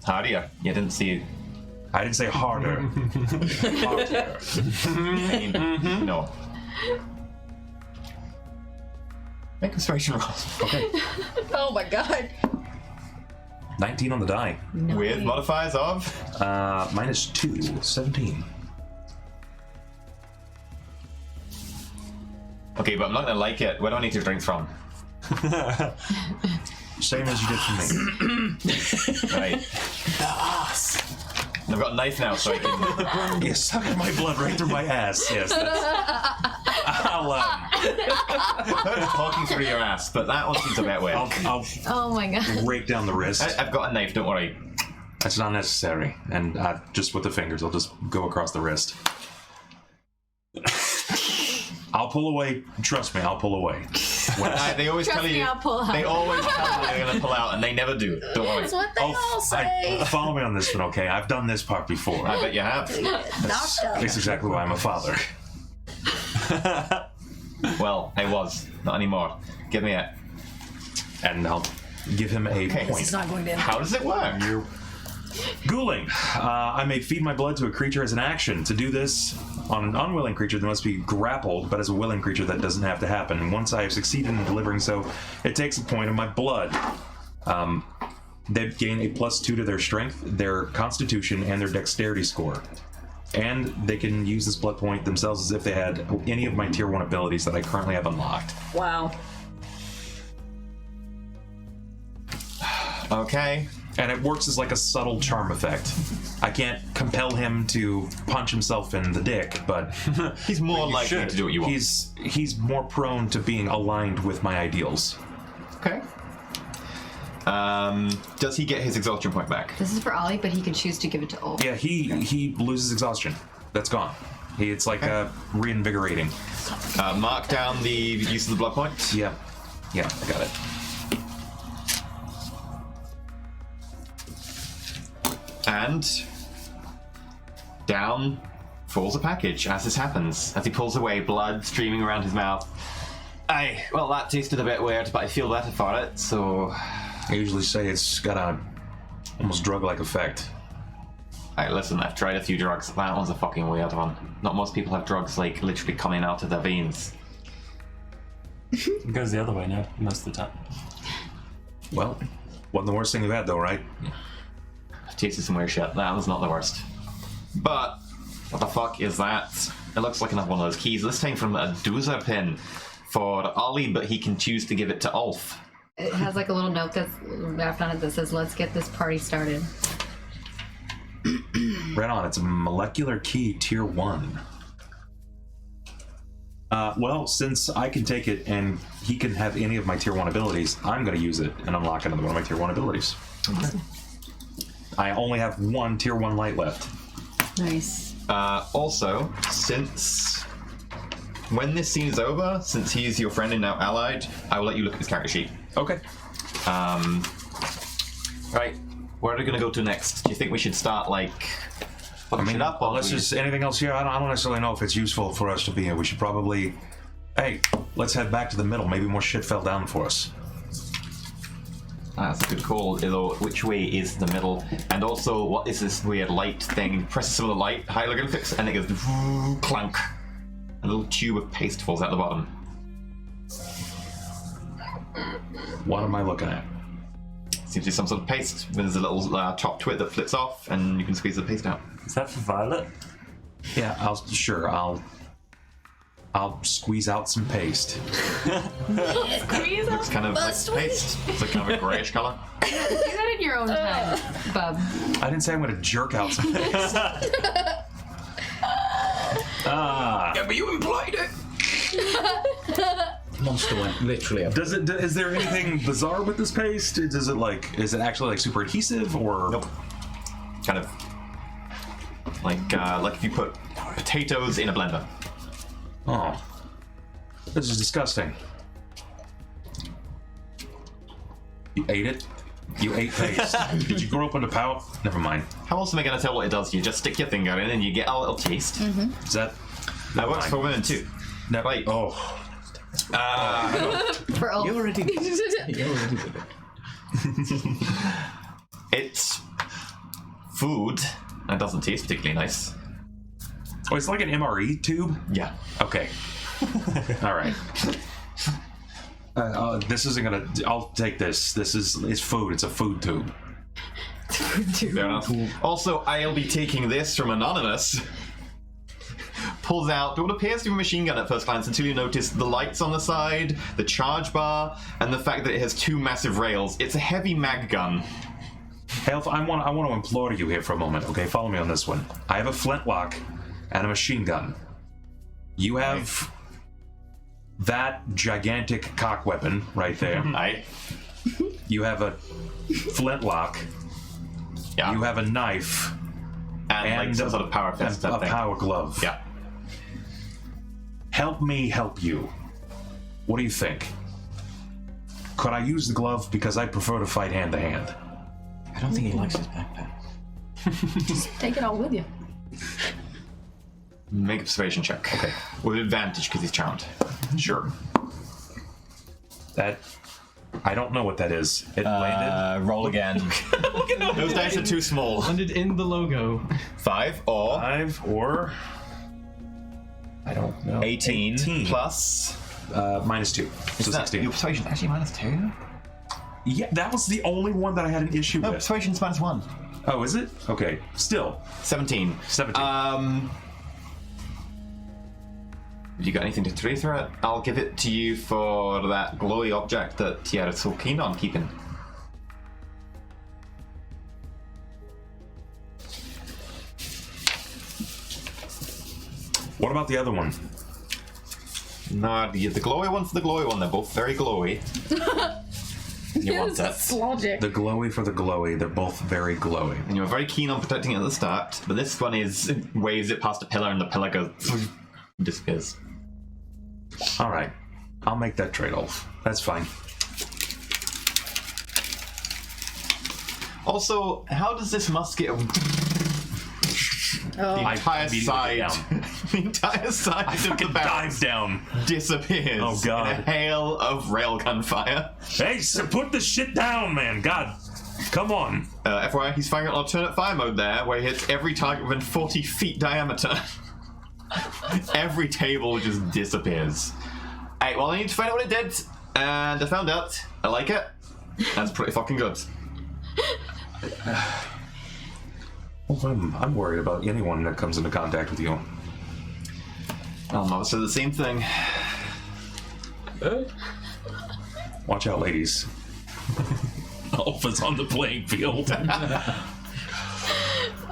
Hardier. You didn't see... I didn't say harder. Hardier. No. Make persuasion rolls. Okay. Oh my god. 19 on the die. With modifiers of? -2, 17. Okay, but I'm not gonna like it. Where do I need to drink from? Same as you did for me. Right. And I've got a knife now, so I can... You sucked my blood right through my ass. Yes. I'll talking through your ass, but that one seems a bit weird. I'll Oh my god. rake down the wrist. I've got a knife, don't worry. That's not necessary. And just with the fingers, I'll just go across the wrist. I'll pull away. Trust me, I'll pull away. They always Trust tell me, you. I'll pull out. They always tell you they're gonna pull out, and they never do. Don't worry. That's what they all say. Follow me on this one, okay? I've done this part before. I bet you have. That's exactly why I'm a father. Well, I was. Not anymore. Give me it. And I'll give him a Okay. point. It's not going to end. How does it work? Ghouling. I may feed my blood to a creature as an action. To do this on an unwilling creature, they must be grappled, but as a willing creature, that doesn't have to happen. And once I have succeeded in delivering so, it takes a point of my blood. They gain a +2 to their strength, their constitution, and their dexterity score. And they can use this blood point themselves as if they had any of my tier 1 abilities that I currently have unlocked. Wow. Okay. And it works as like a subtle charm effect. I can't compel him to punch himself in the dick, but He's more likely to do what you want. he's more prone to being aligned with my ideals. Okay. Does he get his exhaustion point back? This is for Ollie, but he can choose to give it to Ol. Yeah, he loses exhaustion. That's gone. It's like reinvigorating. Mark down the use of the blood point. Yeah, I got it. And down falls a package as this happens. As he pulls away, blood streaming around his mouth. Well, that tasted a bit weird, but I feel better for it, so I usually say it's got a almost drug-like effect. Alright, listen, I've tried a few drugs. That one's a fucking weird one. Not most people have drugs, like, literally coming out of their veins. It goes the other way now, most of the time. Well, wasn't the worst thing we've had, though, right? I've tasted some weird shit. That was not the worst. But, what the fuck is that? It looks like another one of those keys. This time from a Dozer pin for Ollie, but he can choose to give it to Ulf. It has like a little note that's wrapped on it that says, "Let's get this party started." Right on. It's a molecular key, tier 1. Well, since I can take it and he can have any of my tier 1 abilities, I'm going to use it and unlock another one of my tier 1 abilities. Okay. I only have one tier 1 light left. Nice. Also, since when this scene is over, since he is your friend and now allied, I will let you look at his character sheet. Okay. Right, where are we going to go to next? Do you think we should start, like, looking it up? Or Unless there's anything else here, I don't necessarily know if it's useful for us to be here. We should probably... Hey, let's head back to the middle. Maybe more shit fell down for us. That's a good call, although which way is the middle? And also, what is this weird light thing? Press some of the light hieroglyphics and it goes clank. A little tube of paste falls out the bottom. What am I looking at? Seems to be some sort of paste. There's a little top to it that flips off and you can squeeze the paste out. Is that for Violet? Yeah, I'll squeeze out some paste. It's kind of like paste. It's like kind of a grayish color. Do that in your own time, bub. I didn't say I'm going to jerk out some paste. Yeah, but you implied it. Monster went literally up. Is there anything bizarre with this paste? Is it actually like super adhesive or? Nope. Kind of like if you put potatoes in a blender. Oh, this is disgusting. You ate it? You ate paste. Did you grow up in a pout? Never mind. How else am I going to tell what it does? You just stick your finger in and you get a little taste. Is that? That works for women too. No. Right. Oh. For all. You already did it. It's food. That doesn't taste particularly nice. Oh, it's like an MRE tube? Yeah. Okay. All right. This isn't gonna. I'll take this. It's food. It's a food tube. Fair enough. Also, I'll be taking this from Anonymous. Pulls out what appears to be a machine gun at first glance until you notice the lights on the side, the charge bar, and the fact that it has 2 massive rails. It's a heavy mag gun. Elf, I want to implore you here for a moment. Okay, follow me on this one. I have a flintlock and a machine gun. You have that gigantic cock weapon right there. Aye. You have a flintlock. Yeah. You have a knife. And like some sort of power fist and type a thing. power glove. Yeah. Help me help you. What do you think? Could I use the glove because I prefer to fight hand to hand? I don't think he likes his backpack. Take it all with you. Make a persuasion check. Okay. With advantage because he's charmed. Sure. That I don't know what that is. It landed. Roll again. Those dice are too small. Landed in the logo. 5 or 5 or I don't know. 18 plus. -2. So 16. Your persuasion actually -2? Yeah, that was the only one that I had an issue No, with. persuasion's -1. Oh, is it? Okay. Still. 17. 17. Have you got anything to throw through it? I'll give it to you for that glowy object that you're so keen on keeping. What about the other one? No, the glowy one for the glowy one. They're both very glowy. You want it. Logic. The glowy for the glowy. They're both very glowy. And you were very keen on protecting it at the start, but this one is waves it past a pillar and the pillar goes disappears. All right. I'll make that trade-off. That's fine. Also, how does this musket the entire immediately side get down. The entire side I of the fucking barracks dive down. disappears Oh, God. in a hail of railgun fire. Hey, put this shit down, man. God. Come on. FYI, he's firing on alternate fire mode there, where he hits every target within 40 feet diameter. Every table just disappears. Alright, well, I need to find out what it did, and I found out. I like it. That's pretty fucking good. Well, I'm worried about anyone that comes into contact with you. I'll say the same thing. Watch out, ladies. Alpha's on the playing field.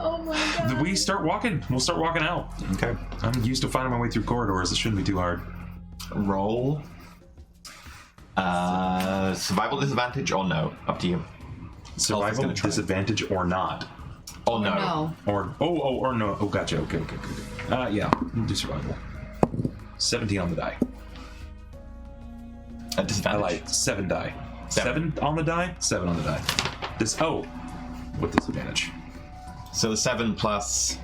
Oh my god. We start walking. We'll start walking out. Okay. I'm used to finding my way through corridors. It shouldn't be too hard. Roll. Survival disadvantage or no? Up to you. Survival gonna try. disadvantage or not. Oh no. No. Or no. Oh, gotcha. Okay. Yeah. We'll do survival. 17 on the die. A I disadvantage. like 7 die. Seven. 7 on the die? 7 on the die. With disadvantage. So the 7 plus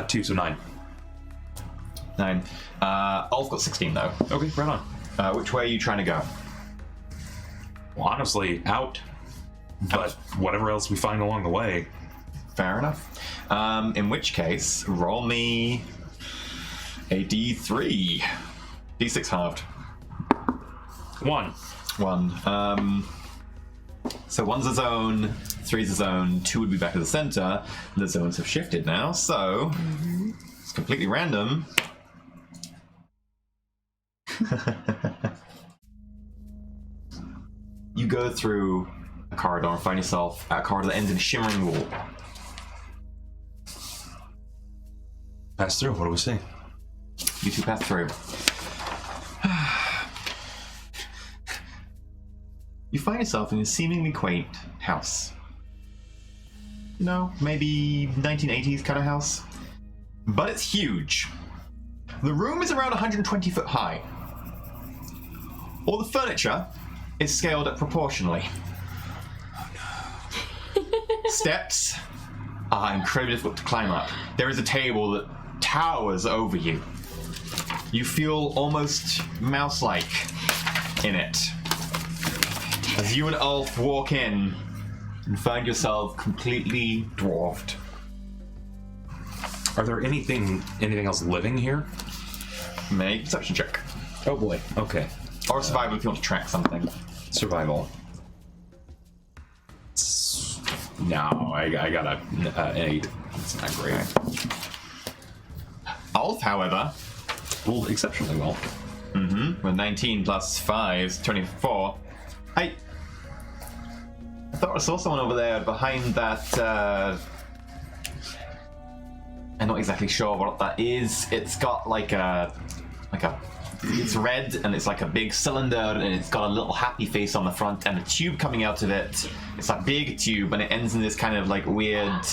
2, so 9. 9. Ulf got 16 though. Okay, right on. Which way are you trying to go? Well, honestly, out. But whatever else we find along the way. Fair enough. In which case, roll me a d3. D6 halved. 1. 1. So 1's a zone, 3's a zone, 2 would be back to the center. The zones have shifted now, so it's completely random. You go through a corridor and find yourself at a corridor that ends in a shimmering wall. Pass through. What do we see? You two pass through. You find yourself in a seemingly quaint house. You know, maybe 1980s kind of house. But it's huge. The room is around 120 foot high. All the furniture is scaled up proportionally. Steps are incredibly difficult to climb up. There is a table that towers over you. You feel almost mouse-like in it. As you and Ulf walk in and find yourself completely dwarfed. Are there anything else living here? Make a perception check. Oh boy. Okay. Or survival if you want to track something. Survival. No, I got an 8. It's not great. Ulf, however, Rolled exceptionally well. with 19 plus 5 is 24. I thought I saw someone over there behind that. I'm not exactly sure what that is. It's got like a. It's red and it's like a big cylinder and it's got a little happy face on the front and a tube coming out of it. It's a big tube and it ends in this kind of like weird.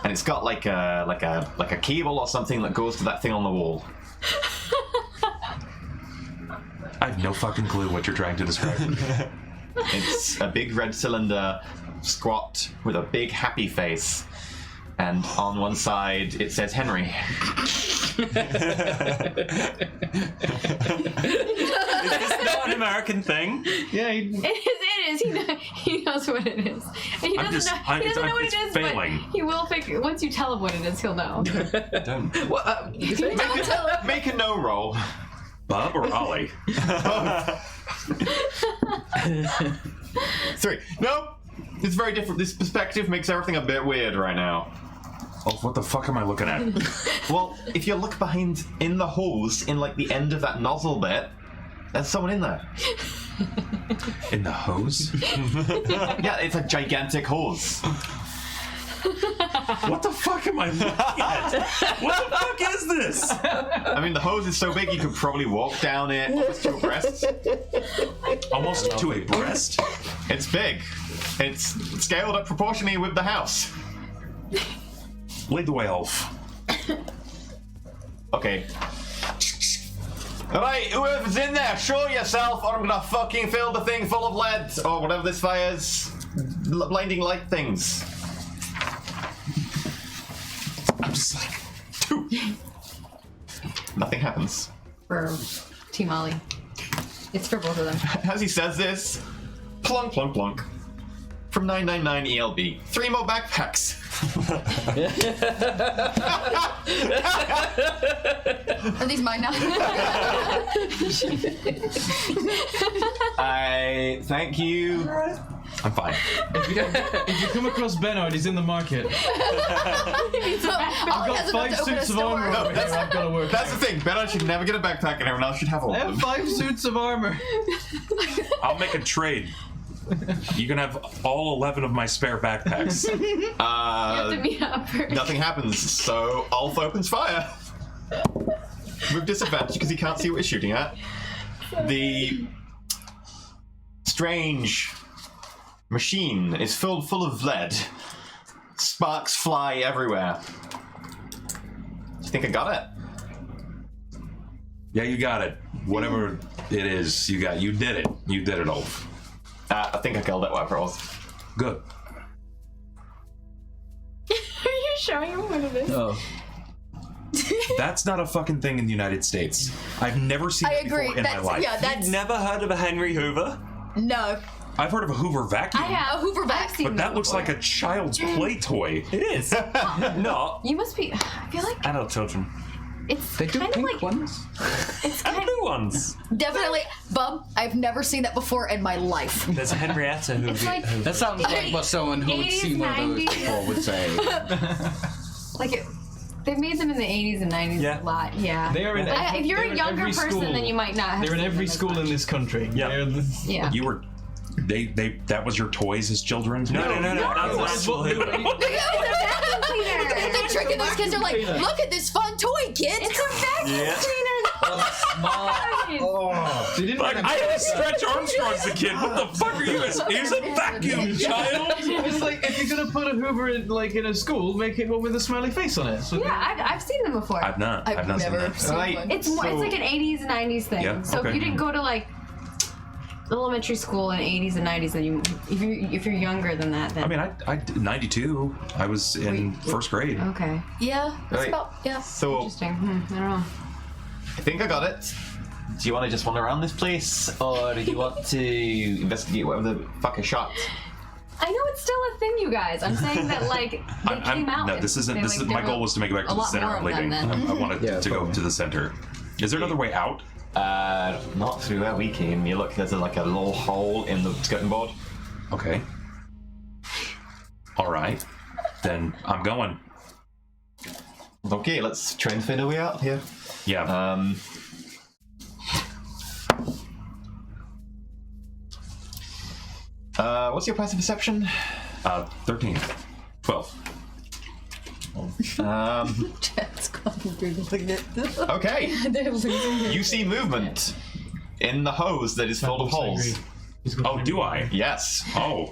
And it's got like a cable or something that goes to that thing on the wall. I have no fucking clue what you're trying to describe. It's a big red cylinder, squat, with a big happy face. And on one side, it says Henry. Is this not an American thing? Yeah, It is. He knows what it is. And he doesn't know what it is, failing. but he will figure. Once you tell him what it is, he'll know. make a no roll. Bob or Ollie? 3. Nope. It's very different. This perspective makes everything a bit weird right now. Oh, what the fuck am I looking at? Well, if you look behind in the hose, in like the end of that nozzle bit, there's someone in there. In the hose? Yeah, it's a gigantic hose. What the fuck am I looking at? What the fuck is this? I mean, the hose is so big you could probably walk down it almost to a breast. Almost to a breast? It's big. It's scaled up proportionally with the house. Lead the way, Ulf. Okay. Alright, whoever's in there, show yourself or I'm gonna fucking fill the thing full of lead or whatever this fires. Blinding light things. I'm just like, Nothing happens. For Team Ollie. It's for both of them. As he says this, plunk, plunk, plunk. From 999 ELB. 3 more backpacks. Are these mine now? I thank you. I'm fine. If you come across Bernard, he's in the market. Ollie I've has got enough 5 to open a suits of store. armor over here. I've got to work. That's the thing. Bernard should never get a backpack and everyone else should have all I of have them. 5 suits of armor. I'll make a trade. You can have all 11 of my spare backpacks. To meet up first. Nothing happens, so Ulf opens fire. With disadvantage because he can't see what he's shooting at. The strange machine is filled full of lead. Sparks fly everywhere. Do you think I got it? Yeah, you got it. Whatever it is, you did it. You did it, Ulf. I think I killed it, whatever it was. Good. Are you showing him what it is? Oh. That's not a fucking thing in the United States. I've never seen I it agree. before in my That's life. yeah. That's Never heard of a Henry Hoover? no. I've heard of a Hoover vacuum, I have. A Hoover vac. I've seen but that looks before. like a child's play toy. It is. Not You must be. I feel like adult children. it's They do kind of pink like. ones. It's And kind blue ones. Definitely, Bub. I've never seen that before in my life. There's a Henrietta Hoover. It's like- That sounds like what someone who would 80s, see one of those 90s. before would say. like it, they made them in the 80s and 90s Yeah. a lot. Yeah. They are in. If you're they're a in younger every person, school. then you might not have. They're in seen every them as school much. in this country. Yeah. Yeah. You were. They that was your toys as children? No. That's an actual Hoover. They're tricking those kids. They're like, look at this fun toy, kid. It's a vacuum Yeah. cleaner. They didn't Like, I had a Stretch Armstrong as a kid. What the fuck are you? Here's a vacuum, child. It's like if you're gonna put a Hoover in a school, make it one with a smiley face on it. So Yeah, I've seen them before. I've not seen never that. seen Right. one. It's more. So- It's like an 80s and 90s thing. Yeah, So okay. if you didn't go to like elementary school in the 80s and 90s, then if you're younger than that, then I mean, I did 92. I was in first grade. okay, Yeah, it's Right. about yeah. So interesting. I don't know. I think I got it. Do you want to just wander around this place, or do you want to investigate whatever the fuck I shot? I know it's still a thing, you guys. I'm saying that like they came out. No, and this isn't. they, This like, is my there goal were was to make it back a to the lot center. more I'm of them leaving. then. I wanted Yeah, to go probably. to the center. Is there another way out? Not through where we came. You look, there's like a little hole in the skirting board. Okay. All right. Then I'm going. Okay, let's try and find a way out here. Yeah. What's your passive perception? 13. 12. Chat's gone through the Okay, They're losing you see movement in the hose that is filled with holes. Oh, do I? Yes. Oh.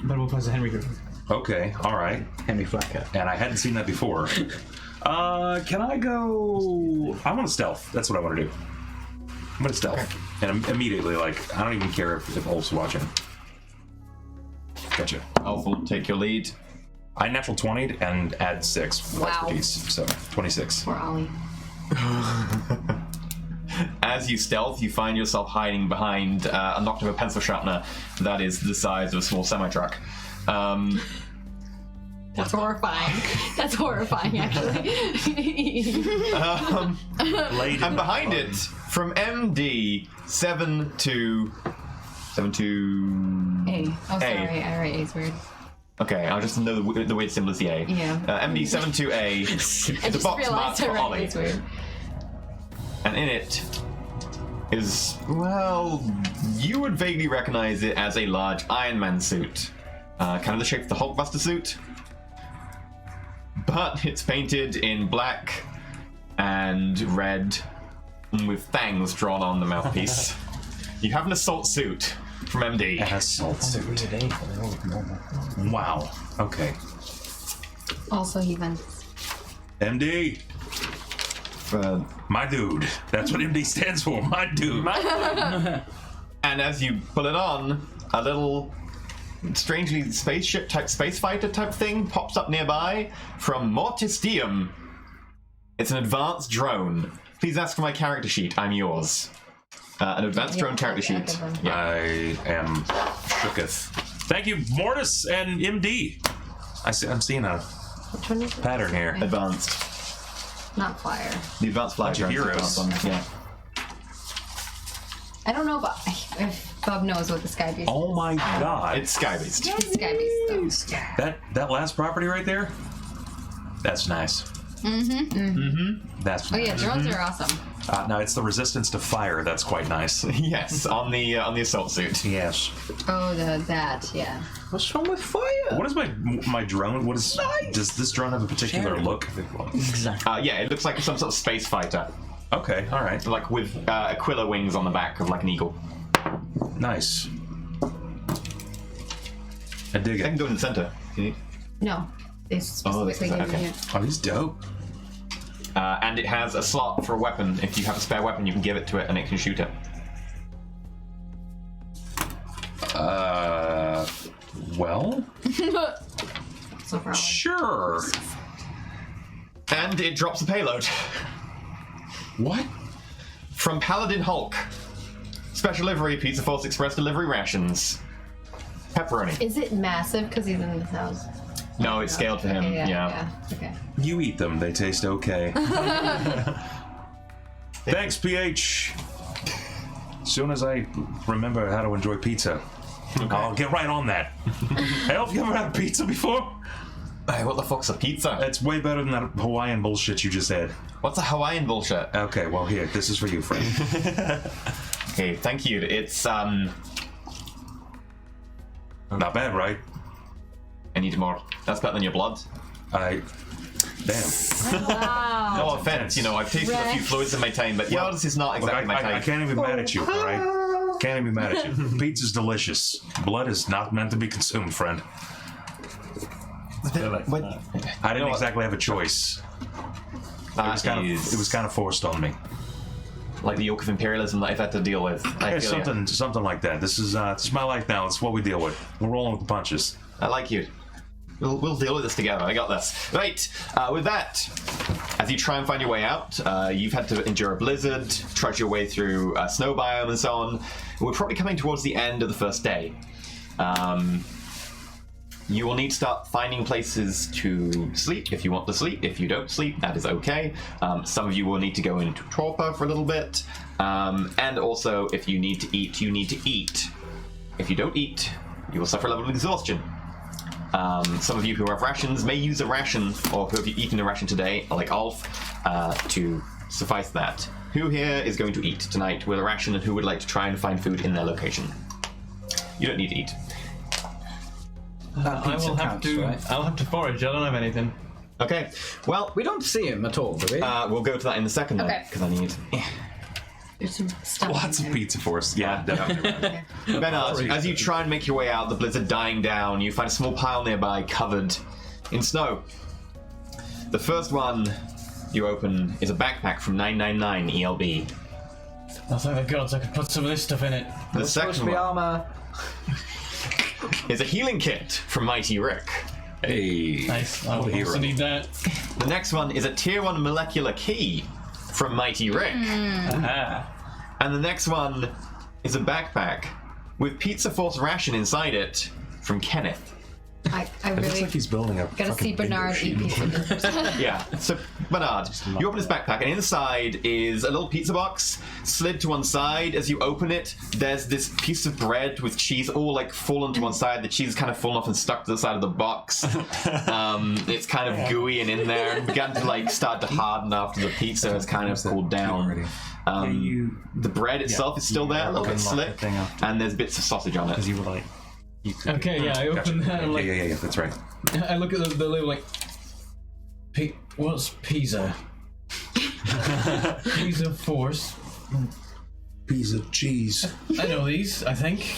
But we'll pass a Henry Hoover. Okay. All right. Henry Flacker. And I hadn't seen that before. Can I go? I want to stealth. That's what I want to do. I'm gonna stealth, and immediately, like, I don't even care if Ulf's watching. Gotcha. Elf will take your lead. I natural 20'd and add 6 with Wow. expertise, so 26. Poor Ollie. As you stealth, you find yourself hiding behind a knocked over pencil sharpener that is the size of a small semi-truck. That's horrifying. That's horrifying, actually. Blade And behind it, from MD 72. A. Oh, sorry. A. I write A's weird. Okay, I'll just know the weird symbol is the A. Yeah. MD72A I is a just box marked realized I for write Ollie. A's weird. And in it is, well, you would vaguely recognize it as a large Iron Man suit. Kind of the shape of the Hulkbuster suit. But it's painted in black and red and with fangs drawn on the mouthpiece. You have an assault suit from MD. An assault suit. Wow. Okay. Also, heathen. MD. My dude. That's what MD stands for. My dude. And as you put it on, a little strangely spaceship type, space fighter type thing pops up nearby from Mortistium. It's an advanced drone. Please ask for my character sheet. I'm yours. An advanced drone character sheet. Yeah. I am shooketh. Thank you, Mortis and MD. I'm seeing a Which one is it? pattern here. Advanced. Not flyer. The advanced flyer Bunch of drone's the heroes. advanced one. Yeah. I don't know if Bob knows what the Sky Beast Oh is. my god. It's Sky Beast. It's Sky Beast, though. That last property right there? That's nice. That's Oh, nice. yeah, drones are awesome. No, it's the resistance to fire. That's quite nice. Yes, on the assault suit. Yes. Oh, that, yeah. What's wrong with fire? What is my drone? What is? Does this drone have a particular look? Exactly. Yeah, it looks like some sort of space fighter, Okay. All right. like with Aquila wings on the back of like an eagle. Nice. I dig I can it. go in the center. if you need. No. They specifically gave okay. me Oh, he's dope. And it has a slot for a weapon. If you have a spare weapon, you can give it to it, and it can shoot it. Well, so far. sure. And it drops a payload What? from Paladin Hulk. Special delivery, Pizza Force Express delivery rations. Pepperoni. Is it massive because he's in this house? No, it's scaled for him. Okay, Yeah. Okay. You eat them. They taste okay. Thanks, PH. As soon as I remember how to enjoy pizza, I'll get right on that. Elf, you ever had pizza before? Hey, what the fuck's a pizza? It's way better than that Hawaiian bullshit you just had. What's a Hawaiian bullshit? Okay, well, here, this is for you, friend. Okay, thank you. It's Not bad, right? I need more. That's better than your blood. Damn. Wow. No offense, I've tasted a few Rex. fluids in my time, but yours is not Look, exactly my type. I can't even be mad at you, all right? Can't even be mad at you. Pizza's delicious. Blood is not meant to be consumed, friend. I didn't exactly have a choice. It was kind of forced on me. Like the yoke of imperialism that I've had to deal with. I Yeah, feel ya. something like that. This is my life now. It's what we deal with. We're rolling with the punches. I like you. We'll deal with this together. I got this. Right. With that, as you try and find your way out, you've had to endure a blizzard, trudge your way through a snow biome and so on. We're probably coming towards the end of the first day. You will need to start finding places to sleep if you want to sleep. If you don't sleep, that is okay. Some of you will need to go into torpor for a little bit. And also, if you need to eat, you need to eat. If you don't eat, you will suffer a level of exhaustion. Some of you who have rations may use a ration, or who have eaten a ration today, like Ulf, to suffice that. Who here is going to eat tonight with a ration, and who would like to try and find food in their location? You don't need to eat. I Pizza will have counts, to. right? I'll have to forage. I don't have anything. Okay, well, We don't see him at all, do we? we'll go to that in a second, Okay. because I need... There's some stuff. Lots in of there. pizza for us. Yeah, definitely. Bernard, as you try and make your way out, the blizzard dying down, you find a small pile nearby covered in snow. The first one you open is a backpack from 999 ELB. Oh, thank the gods! I could put some of this stuff in it. The It's supposed to second be one armor. is a healing kit from Mighty Rick. Hey. Nice. I What a will also hero. need that. The next one is a tier 1 molecular key from Mighty Rick. Ah. And the next one is a backpack with Pizza Force ration inside it from Kenneth. I It looks really like he's building a gotta see fucking bingo Bernard sheet. eat pizza. Yeah, so Bernard, you open this backpack and inside is a little pizza box slid to one side. As you open it, there's this piece of bread with cheese all like fallen to one side. The cheese is kind of fallen off and stuck to the side of the box. It's kind of gooey and in there and began to like start to harden after the pizza has kind of cooled down. The bread itself is still there, a little bit slick, and there's bits of sausage on it. You were like, Okay, yeah, I open that and I'm like, Yeah, that's right. I look at the label like, what's pizza? Pizza Force. Piece of cheese. I know these, I think.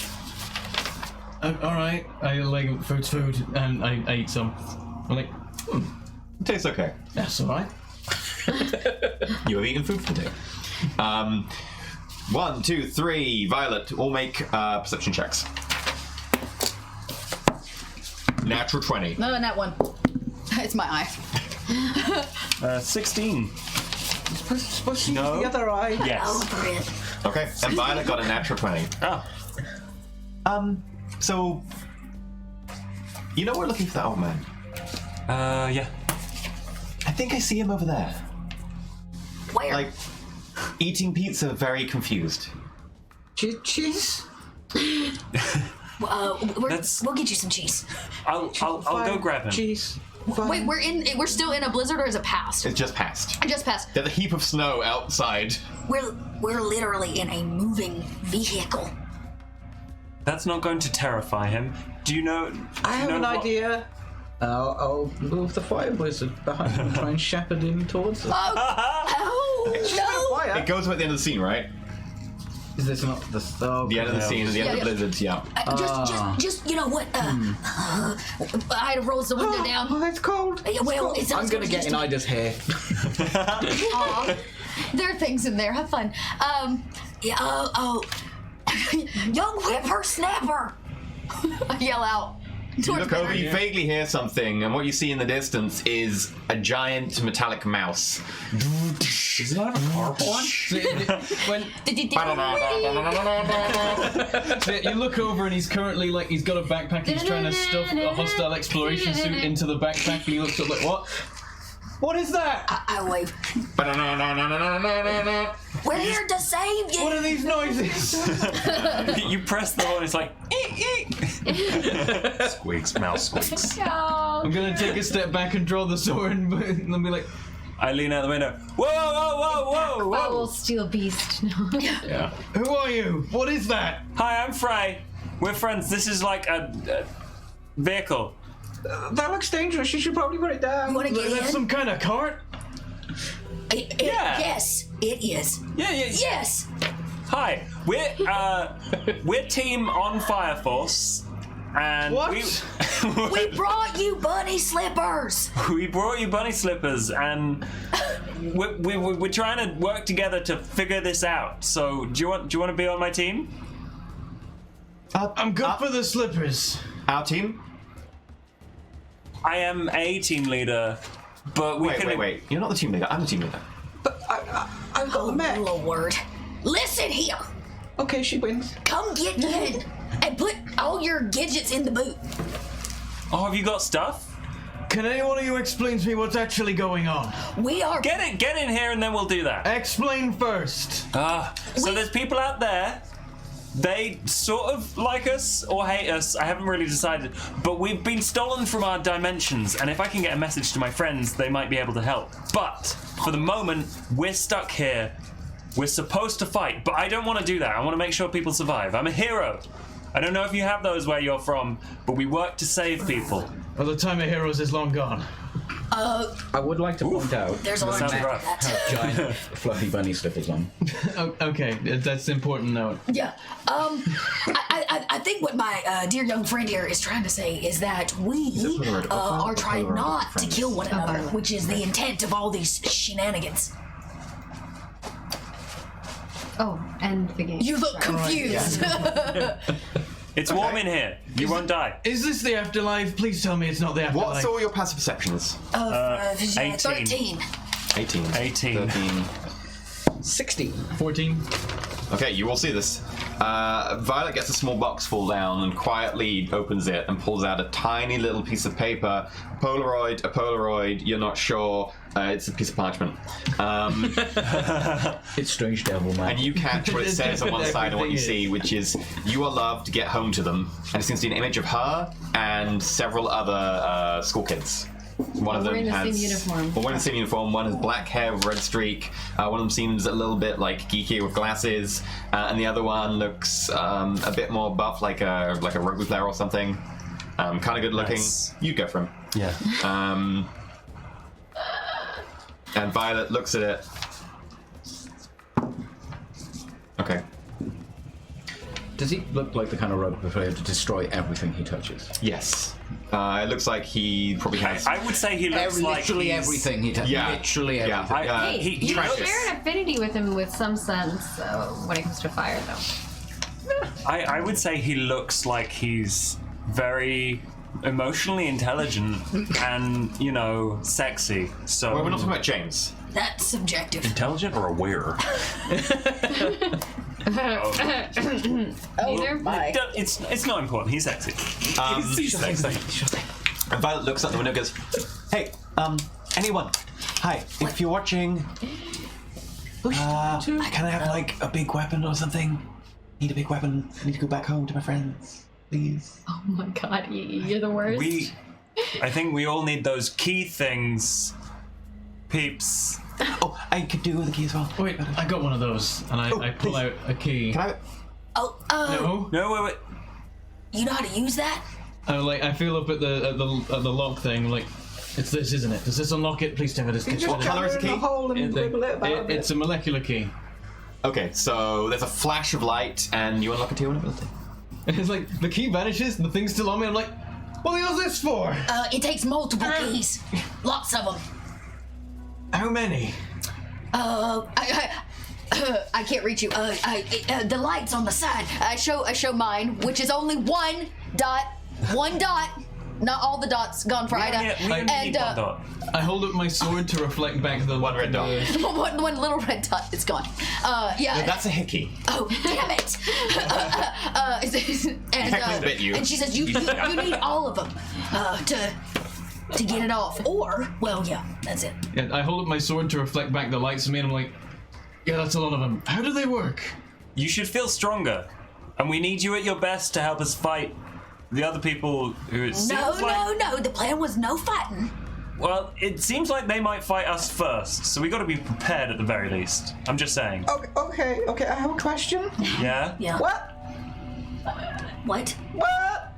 All right, I like food's food, and I eat some. I'm like, It tastes okay. that's all right. You have eaten food for the day. 1, 2, 3, Violet, all make perception checks. Natural 20. No, not one. It's my eye. 16. Supposed to use No. the other eye. Yes. Okay, and Violet got a natural 20. Oh. So, you know we're looking for that old man. Yeah. I think I see him over there. Where? Like, eating pizza, very confused. Cheese? We'll get you some cheese. I'll go grab him. Cheese. Wait, we're still in a blizzard, or is it past? It's just passed. It just passed. There's a heap of snow outside. We're literally in a moving vehicle. That's not going to terrify him. Do you know? I have an idea. I'll move the fire wizard behind him and try and shepherd him towards us. Oh no! Fire. It goes at the end of the scene, right? Is this not the The end of the scene, the end of the blizzard, yeah. Just you know what? Ida rolls the window down. Oh, it's cold. Well, it sounds I'm gonna get in Ida's hair. Aw. There are things in there. Have fun. Young whippersnapper! I yell out. You look over, you vaguely hear something, and what you see in the distance is a giant metallic mouse. Does it have a car horn? So you look over and he's currently like, he's got a backpack, he's trying to stuff a hostile exploration suit into the backpack, and he looks up like, what? What is that? I wave. We're here to save you! What are these noises? You press the one, it's like. Squeaks, mouse squeaks. I'm gonna take a step back and draw the sword and then be like, I lean out the window. Whoa, whoa, whoa, whoa, whoa! Foul steel beast. No. Yeah. who are you? What is that? Hi, I'm Frey. We're friends. This is like a vehicle. That looks dangerous. You should probably put it down. You wanna get That's in? some kind of cart? Yeah. Yes, it is. Yeah. Yes! Hi, we're team on Fire Force, and What? We brought you bunny slippers! we brought you bunny slippers, and we're trying to work together to figure this out. So do you want to be on my team? I'm good for the slippers. Our team? I am a team leader, but we can. Wait. You're not the team leader. I'm the team leader. But I've got the mech. Lord. Listen here! Okay, she wins. Come get in and put all your gadgets in the boot. Oh, have you got stuff? Can any one of you explain to me what's actually going on? We are. Get in here, and then we'll do that. Explain first. So there's people out there. They sort of like us or hate us. I haven't really decided. But we've been stolen from our dimensions, and if I can get a message to my friends, they might be able to help. But for the moment, we're stuck here. We're supposed to fight, but I don't want to do that. I want to make sure people survive. I'm a hero. I don't know if you have those where you're from, but we work to save people. Well, the time of heroes is long gone. I would like to point out There's a lot Sounds of rough. that. giant fluffy bunny slippers on. Okay, that's an important note. Yeah. I think what my dear young friend here is trying to say is that we are trying not to kill one another, which is the intent of all these shenanigans. Oh, and the game. You look confused. It's warm in here. You won't die. Is this the afterlife? Please tell me it's not the afterlife. What's all your passive perceptions? 18. 13. 18. 18. 13. 16. 14. Okay, you will see this. Violet gets a small box fall down and quietly opens it and pulls out a tiny little piece of paper. A Polaroid, you're not sure. It's a piece of parchment. It's Strange Devil, man. And you catch what it says on one side and what you Everything see, which is, you are loved, get home to them. And it seems to be an image of her and several other school kids. One of them wearing the has same uniform. Well, wearing the same uniform. One has black hair with red streak. One of them seems a little bit like geeky with glasses, and the other one looks a bit more buff, like a rugby player or something. Kind of good looking. Nice. You'd go for him. Yeah. And Violet looks at it. Okay. Does he look like the kind of rugby player to destroy everything he touches? Yes. It looks like he probably has. I would say he looks like literally he's- everything he touches. Yeah. Literally Yeah. everything. Hey, he you looks- share an affinity with him with some sense when it comes to fire, though. I would say he looks like he's very emotionally intelligent and, you know, sexy. So Well, we're not talking about James. That's subjective. Intelligent or aware? Either. Bye. It's not important. He's sexy. He's sexy. And Violet looks out the window and goes, "Hey, anyone? Hi, if you're watching, can I have like a big weapon or something? Need a big weapon. Need to go back home to my friends, please." Oh my god, you're the worst. I think we all need those key things, peeps. Oh, I could do with the key as well. Wait, I got one of those, and I pull please. out a key. Can I? Oh, No. No, wait. you know how to use that? I feel up at the lock thing. Like, it's this, isn't it? Does this unlock it? Please tell me this. What colour is the key? It's a molecular key. Okay, so there's a flash of light, and you unlock a tier 1 ability. It's like the key vanishes, and the thing's still on me. I'm like, what the hell's this for? It takes multiple keys. Lots of them. How many? I can't reach you. The light's on the side. I show mine, which is only one dot. Not all the dots gone for Ida. We only need one dot. I hold up my sword to reflect back the One red dot. one little red dot is gone. Yeah. No, that's a hickey. Oh, damn it! Technically bit you. And she says you need all of them to get it off. Or, well, yeah, that's it. Yeah, I hold up my sword to reflect back the lights on me, and I'm like, yeah, that's a lot of them. How do they work? You should feel stronger, and we need you at your best to help us fight the other people who it seems like... No. The plan was no fighting. Well, it seems like they might fight us first, so we got to be prepared at the very least. I'm just saying. Okay. I have a question. Yeah? Yeah. What? What? What?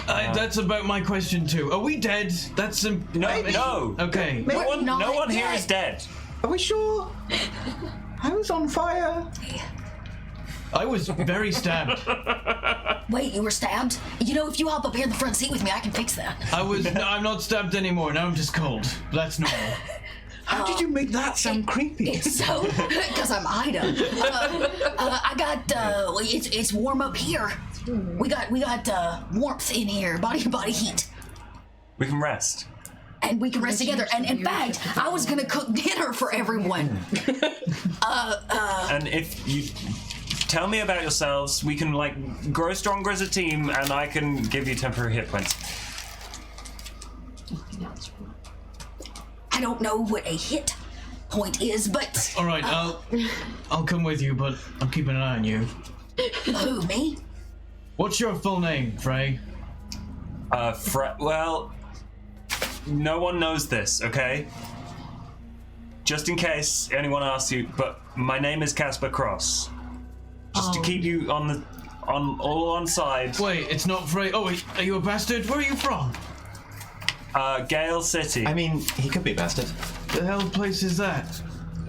That's about my question too. Are we dead? That's No. Okay. No one not here dead. is dead. Are we sure? I was on fire. I was very stabbed. Wait, you were stabbed? You know, if you hop up here in the front seat with me, I can fix that. No, I'm not stabbed anymore. Now I'm just cold. That's normal. How did you make that sound creepy? It's so, because I'm Ida. I got, it's warm up here. We got warmth in here, body heat. We can rest. And we can rest together. And in fact, I was gonna cook dinner for everyone. And if you tell me about yourselves, we can, like, grow stronger as a team, and I can give you temporary hit points. I don't know what a hit point is, but All right, I'll come with you, but I'm keeping an eye on you. who, me? What's your full name, Frey? Well, no one knows this, okay? Just in case anyone asks you, but my name is Casper Cross. Just to keep you on side. Wait, it's not Frey. Oh, wait, are you a bastard? Where are you from? Gale City. I mean, he could be a bastard. The hell place is that?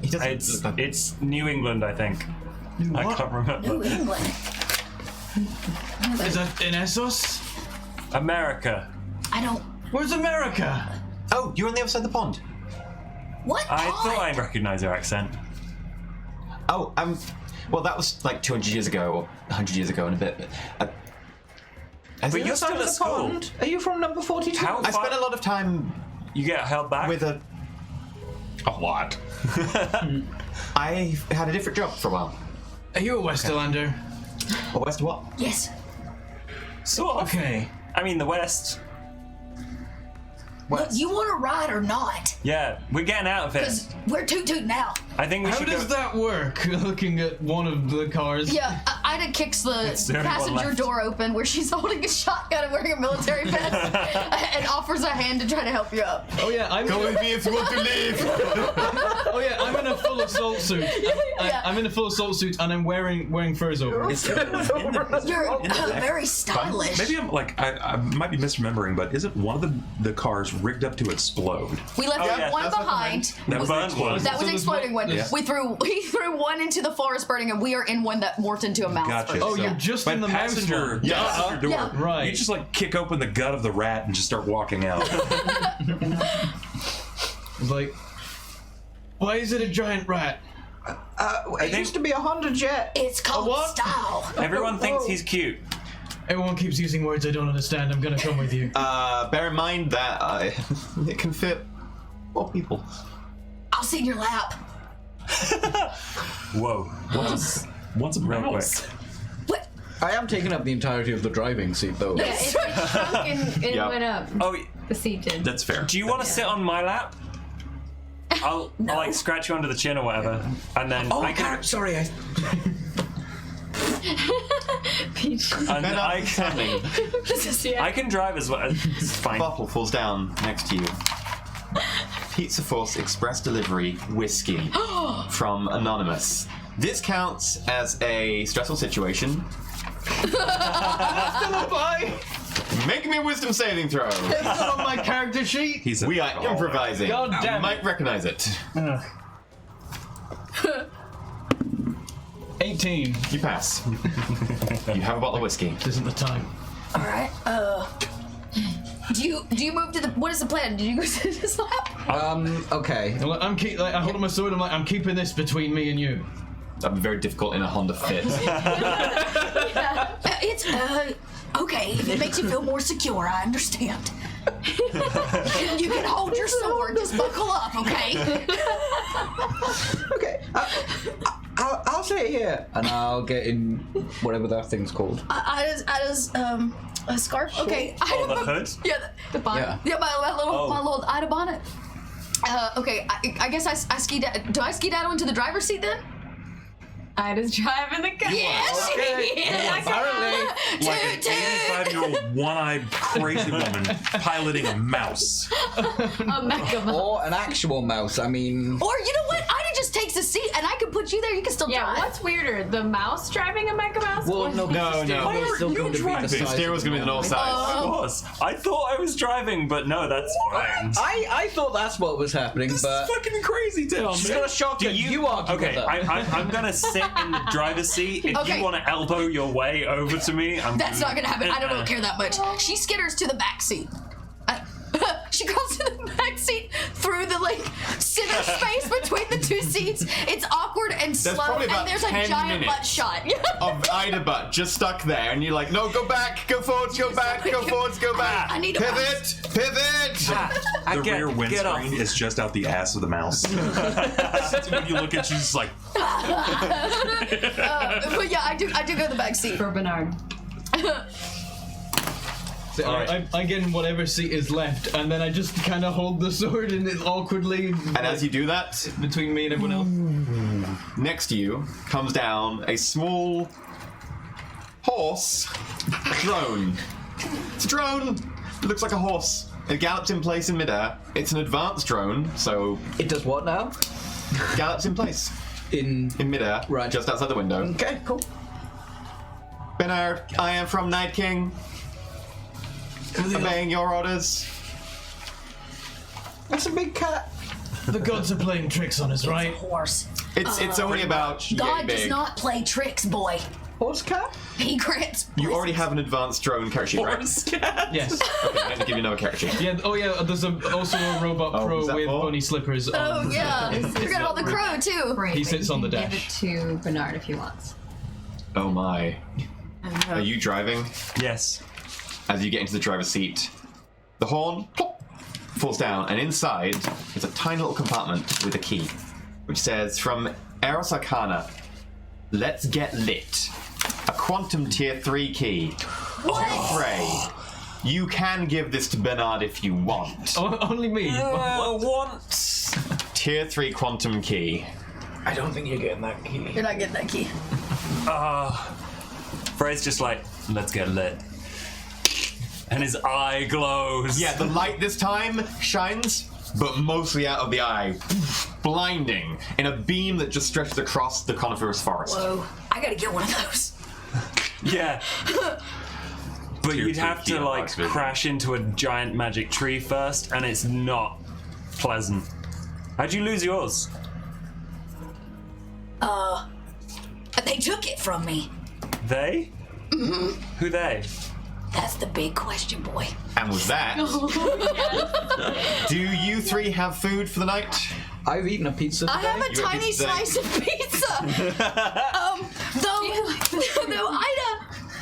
He doesn't. It's New England, I think. I What? can't remember. New England. Is that in Essos? America. I don't. Where's America? Oh, you're on the other side of the pond. What? I pond? thought I recognized your accent. Oh, well, that was like 200 years ago, or 100 years ago and a bit. But you're still at school. Are you from number 42? How I far- spent a lot of time You get held back? with a lot. I had a different job for a while. Are you a Westerlander? Or west what? Yes. Sort of. Okay. I mean, the West. Look, you want to ride or not? Yeah, we're getting out of it. Because we're toot now. I think we How should does go. that work? Looking at one of the cars. Yeah, Ida kicks the the only one passenger left. door open where she's holding a shotgun and wearing a military vest and offers a hand to try to help you up. Oh yeah, I'm. with me if you want to leave. Oh yeah, I'm in a full assault suit. Yeah. I'm in a full assault suit and I'm wearing furs over. You're very stylish. Maybe I'm like I might be misremembering, but isn't one of the cars rigged up to explode? We left yeah, one that's what behind. That was the burned one. explosive. That was the there's exploding one. yeah. We threw one into the forest burning, and we are in one that morphed into a mouse. Gotcha. first. Oh, So you're just by in the mouse passenger, one. passenger door. Yeah. Right. You just like kick open the gut of the rat and just start walking out. It's like, why is it a giant rat? It used to be a Honda Jet. It's called what? style. Everyone thinks he's cute. Everyone keeps using words I don't understand. I'm gonna come with you. Bear in mind that it can fit 4 people. I'll sit in your lap. Whoa. What's a Real quick. mouse? What? I am taking up the entirety of the driving seat, though. Yeah, it shrunk and it Yep. went up. Oh, The seat did. That's fair. do you want to sit on my lap? I'll like scratch you under the chin or whatever, and then Oh, I can. sorry. Peach. And Bernard I is can. standing. I can drive as well. It's fine. Bottle falls down next to you. Pizza Force Express Delivery Whiskey from Anonymous. This counts as a stressful situation. Make me a wisdom saving throw. It's not on my character sheet. He's We are improvising. God damn You it. might recognize it. 18. You pass. You have a bottle of whiskey. This isn't the time. All right. Do you move to the? What is the plan? Do you go to his lap? Okay. I'm like, I hold up my sword. I'm like, I'm keeping this between me and you. That'd be very difficult in a Honda Fit. It's okay. If it makes you feel more secure, I understand. You can hold your sword. Just buckle up, okay? Okay. I'll sit here, and I'll get in whatever that thing's called. Ida's a scarf. Okay. Oh, the hood? Yeah. The bonnet. Yeah. Yeah, my little Ida bonnet. Okay, I guess I do I skedaddle into the driver's seat then? Ida's driving the car. Yes, she is. Apparently. Like an 85-year-old one-eyed crazy woman piloting a mouse. A mecha mouse. Or an actual mouse. I mean. Or you know what? Ida just takes a seat, and I can put you there. You can still Yeah, drive. what's weirder, the mouse driving a mecha mouse? Well, or no, No, no. Why It's are still you going to be driving? the The size. steer was going to be the north side. I was. I thought I was driving, but no, that's fine. I thought that's what was happening, This but is fucking crazy town, she's man. got a shotgun. You argue Okay, with her. I'm gonna sit in the driver's seat. If Okay. you want to elbow your way over to me, That's not gonna happen. I don't care that much. She skitters to the back seat. She goes to the back seat through the center space between the two seats. It's awkward and slow, probably about and there's a 10 giant minutes. butt shot. Of Ida butt just stuck there, and you're like, no, go back, go forwards, go back, go forwards, go back. I need to pivot, pivot. The rear get windscreen is just out the ass of the mouse. When you look at you, it's like, But yeah, I do go to the back seat. For Bernard. So I get in whatever seat is left, and then I just kind of hold the sword and it awkwardly. And as you do that, between me and everyone else. next to you comes down a small horse drone. It's a drone. It looks like a horse. It gallops in place in midair. It's an advanced drone, so It does what now? gallops in place In. in midair, Right. just outside the window. Okay, cool. Bernard, I am from Night King. Obeying your orders. That's a big cat. The gods are playing tricks on us, right? Horse. It's only about God yay does big. not play tricks, boy. Horse cat? He grants. You already have an advanced drone character sheet, right? Yes. Okay, let me give you another character sheet. Yeah. Oh yeah. There's also a robot Oh, pro was that with for? bunny slippers. Oh yeah, forgot all the crow too. Great. He but sits you on the can dash. Give it to Bernard if he wants. Oh my. Are you driving? Yes. As you get into the driver's seat, the horn plop, falls down, and inside is a tiny little compartment with a key, which says, from Eros Arcana, let's get lit. A quantum tier 3 key. Frey, you can give this to Bernard if you want. Only me. Once. Tier 3 quantum key. I don't think you're getting that key. You're not getting that key. Frey's just like, let's get lit. And his eye glows. Yeah, the light this time shines, but mostly out of the eye. Blinding, in a beam that just stretches across the coniferous forest. Whoa, I gotta get one of those. Yeah. But Tier you'd two have to key like box vision. crash into a giant magic tree first, and it's not pleasant. How'd you lose yours? They took it from me. They? Mm-hmm. Who they? That's the big question, boy. And with that, do you three have food for the night? I've eaten a pizza today. I have a You have tiny pizza today? slice of pizza. Though Ida,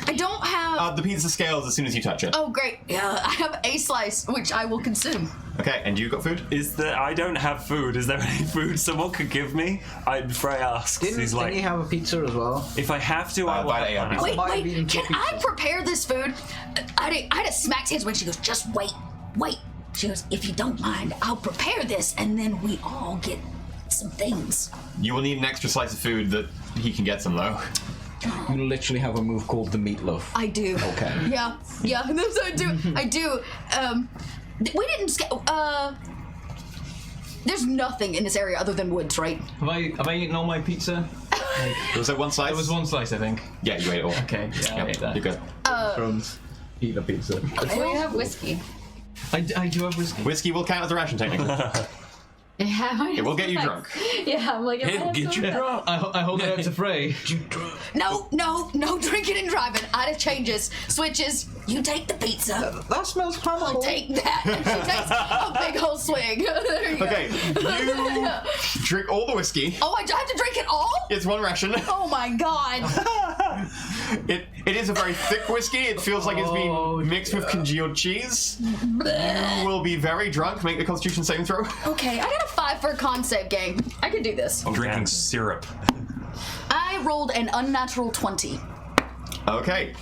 I don't have. The pizza scales as soon as you touch it. Oh, great. Yeah, I have a slice, which I will consume. Okay, and you got food? I don't have food. Is there any food someone could give me? Frey asks. Didn't he have a pizza as well? If I have to, I will Violet, have yeah, one. pizza. might have Wait, eaten can two I pizzas. prepare this food? Ida smacks hands when she goes, just wait. She goes, if you don't mind, I'll prepare this, and then we all get some things. You will need an extra slice of food that he can get some, though. You literally have a move called the meatloaf. I do. Okay. Yeah, that's what I do. We didn't there's nothing in this area other than woods, right? Have I eaten all my pizza? Was that one slice? It was one slice, I think. Yeah, you ate it all. Okay, yeah, I ate that. You're good. Crumbs. Eat the pizza. Well, you have whiskey. I do have whiskey. Whiskey will count as a ration, technically. Yeah, It will get you drunk. Yeah, I'm like, It'll get you drunk. I hold it out to Frey. No drinking and driving. Ida changes, switches. You take the pizza. That smells I'll flammable. take that. And she takes a big old swig. There you go. Okay, you drink all the whiskey. Oh, I have to drink it all? It's one ration. Oh my god. It is a very thick whiskey. It feels like it's been mixed with congealed cheese. You will be very drunk. Make the Constitution saving throw. Okay, I got a 5 for a con save, gang. I can do this. Drinking syrup. I rolled an unnatural 20. Okay.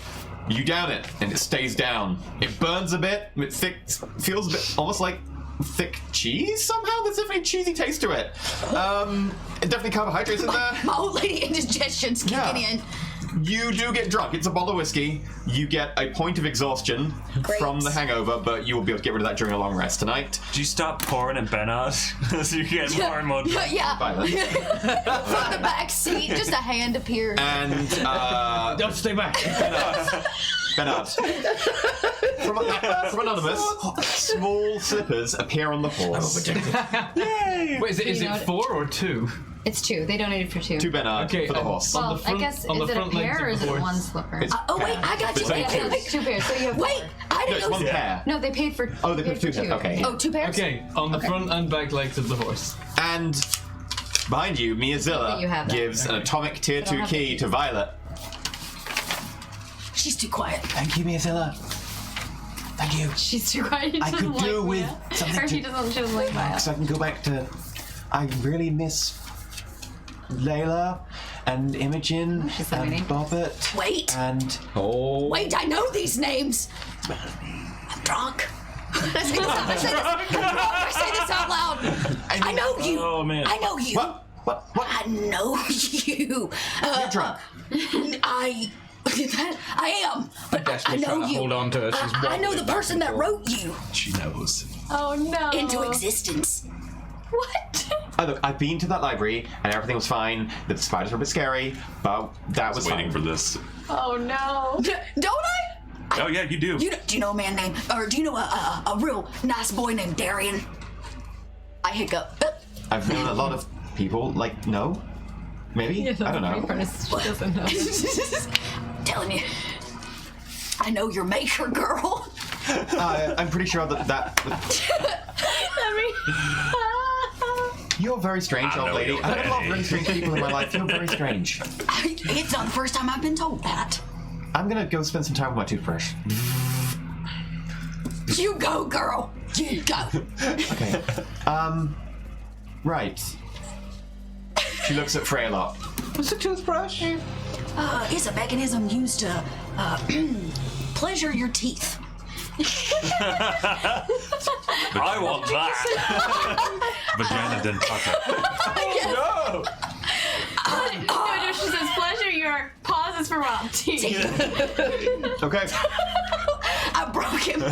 You down it, and it stays down. It burns a bit. It feels a bit almost like thick cheese somehow. There's definitely a cheesy taste to it. Definitely carbohydrates in there. My old lady indigestion's kicking in. You do get drunk. It's a bottle of whiskey. You get a point of exhaustion from the hangover, but you will be able to get rid of that during a long rest tonight. Do you start pouring in Bernard as you get more and more drunk? Yeah. Violet. From the back seat, just a hand appears. And Don't stay back. Bernard. From Anonymous, small slippers appear on the horse. Wait, is it 4 or 2? It's 2. They donated for 2. To Bernard Okay, for the horse. on Well, the front- I guess, on is the it a front legs pair or of is the it horse. one slipper? It's Oh wait, I got But you. it's only Wait, two. wait, 2 pairs, so you have wait, 4. I No, didn't it's know. one pair. No, they paid for. Oh, they paid for 2 pairs. Okay. Oh, 2 pairs. Okay, on the front and back legs of the horse. And behind you, You Miazilla have that. gives an atomic tier don't 2 have key it. to Violet. She's too quiet. Thank you, Miazilla. Thank you. She's too quiet. She I doesn't could do like with Mia. something Or she to- doesn't like Maya. So I can go back to. I really miss Layla and Imogen she's so and many. Bobbert. Wait. And Wait, I know these names. I'm drunk. I say this out loud. I know you. Oh, man. I know you. what? I know you. You're drunk. I am. But I Destiny's know trying to you. hold on to her. She's I know the person that wrote you She knows. Oh no. into existence. What? Oh, look, I've been to that library and everything was fine. The spiders were a bit scary, but that was Waiting fine. for this. Oh no. Don't I? Oh yeah, you do. Do you know a man named, or do you know a real nice boy named Darian? I hiccup. I've known a lot of people, like, no? Maybe? I don't know. She doesn't know. Telling you. I know your maker, girl. I'm pretty sure that You're very strange, I old know lady. your I've had a lot of name. really strange people in my life. You're very strange. It's not the first time I've been told that. I'm gonna go spend some time with my toothbrush. You go, girl. You go. Okay. Right. She looks at Frey a lot. What's a toothbrush? It's a mechanism used to pleasure your teeth. I want that. Vagina dentata. No. No, she says pleasure your pauses for Rob. Okay. I broke him.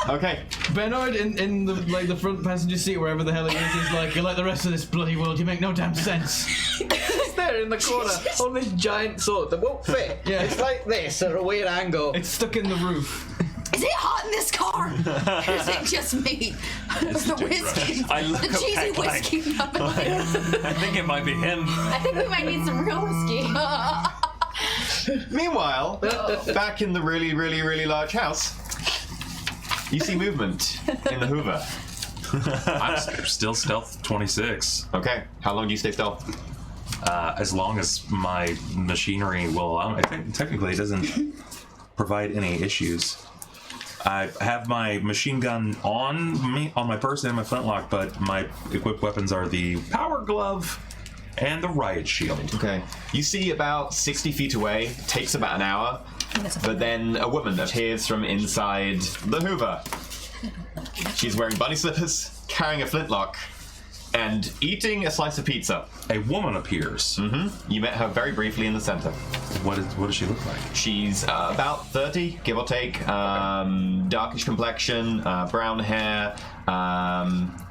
Okay. Bernard in the front passenger seat, wherever the hell it is, he's like, you're like the rest of this bloody world, you make no damn sense. He's there in the corner on this giant sword that won't fit. Yeah. It's like this at a weird angle. It's stuck in the roof. Is it hot in this car? Or is it just me? The whiskey. I look The at cheesy Peck like- whiskey. I think it might be him. I think we might need some real whiskey. Meanwhile, back in the really, really, really large house, you see movement in the Hoover. I'm still stealth 26. Okay. How long do you stay stealth? As long as my machinery will allow. I think technically it doesn't provide any issues. I have my machine gun on me, on my person and my flintlock, but my equipped weapons are the power glove and the riot shield. Okay. You see about 60 feet away, takes about an hour, but then a woman appears from inside the Hoover. She's wearing bunny slippers, carrying a flintlock, and eating a slice of pizza. A woman appears. Mm-hmm. You met her very briefly in the center. What does she look like? She's about 30, give or take. Darkish complexion, brown hair,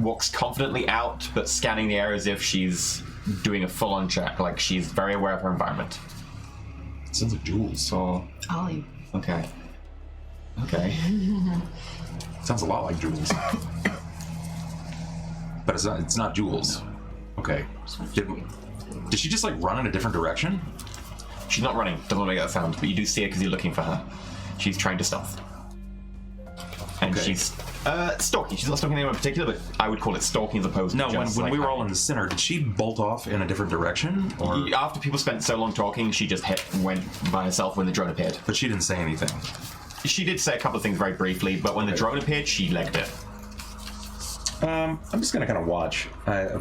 walks confidently out, but scanning the area as if she's doing a full-on check, like she's very aware of her environment. Sounds like Jules. Or Ollie. okay. Okay. Sounds a lot like Jules. But it's not Jules. Okay. Did she just like run in a different direction? She's not running, doesn't want to make that sound, but you do see her because you're looking for her. She's trying to stealth. And Okay. she's stalking. She's not stalking anyone in particular, but I would call it stalking as opposed No, to just when like, we were all in the center, did she bolt off in a different direction? Or After people spent so long talking, she just went by herself when the drone appeared. but she didn't say anything. She did say a couple of things very briefly, but when the drone appeared, she legged it. I'm just gonna kind of watch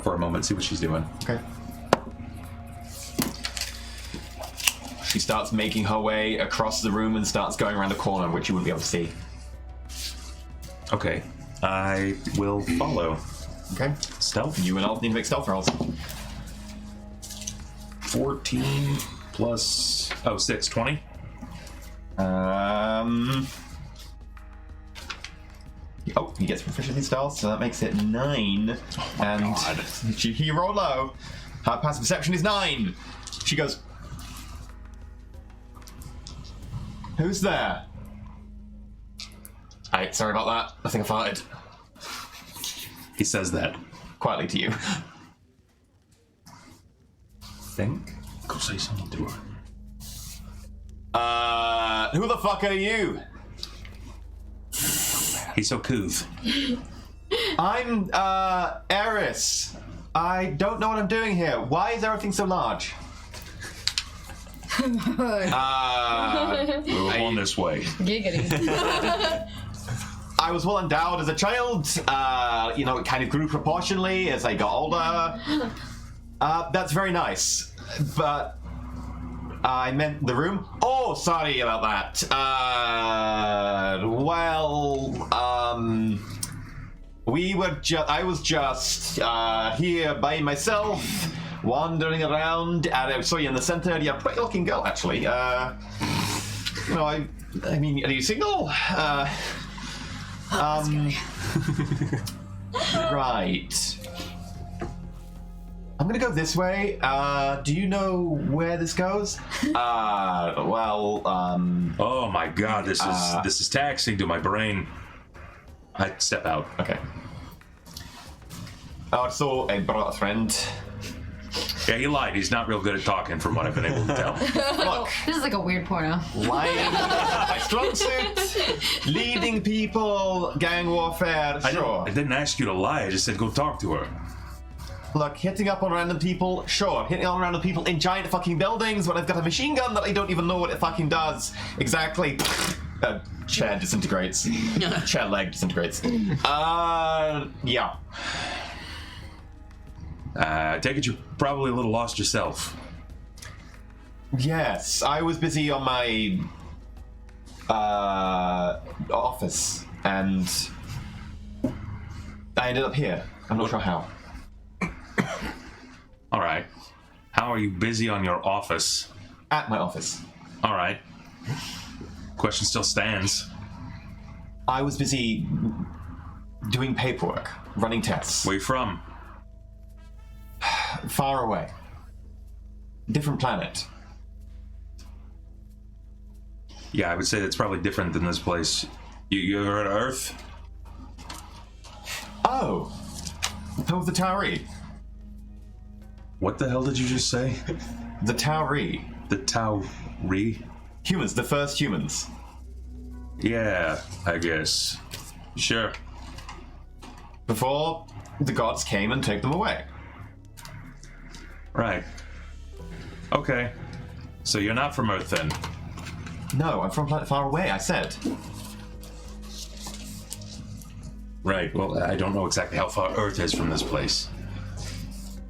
for a moment, see what she's doing. Okay. She starts making her way across the room and starts going around the corner, which you wouldn't be able to see. Okay, I will follow. Okay. Stealth. You and Elf need to make stealth rolls. 14 plus 6, 20. Oh, he gets proficiency stealth, so that makes it 9. And he rolled low. Her passive perception is 9. She goes, "Who's there?" Sorry about that. I think I farted. He says that. Quietly to you. Think. Go say something to her. Who the fuck are you? He's so couth. I'm, Eris. I don't know what I'm doing here. Why is everything so large? Move on this way. Giggity. I was well endowed as a child. It kind of grew proportionally as I got older. That's very nice. But I meant the room. Oh, sorry about that. I was just here by myself, wandering around. And I saw you in the center. You're a pretty looking girl, actually. I mean, are you single? Right. I'm gonna go this way. Do you know where this goes? Oh my god, this is taxing to my brain. I step out. Okay. So I brought a friend. Yeah, he lied. He's not real good at talking, from what I've been able to tell. Look, This is like a weird porno. lying is my strong suit. Leading people, gang warfare. Sure. I didn't ask you to lie. I just said go talk to her. Look, hitting up on random people, sure. Hitting on random people in giant fucking buildings when I've got a machine gun that I don't even know what it fucking does. Exactly. Chair disintegrates. Chair leg disintegrates. Yeah. Take it you're probably a little lost yourself. Yes, I was busy on my office, and I ended up here. I'm not sure how. All right. How are you busy on your office? At my office. All right. Question still stands. I was busy doing paperwork, running tests. Where you from? Far away. Different planet. Yeah, I would say that's probably different than this place. You're at Earth? Oh! Home of the Tauri. What the hell did you just say? The Tauri. The Tauri? Humans, the first humans. Yeah, I guess. Sure. Before the gods came and took them away. Right. Okay. So you're not from Earth then? No, I'm from a planet far away, I said. Right. Well, I don't know exactly how far Earth is from this place.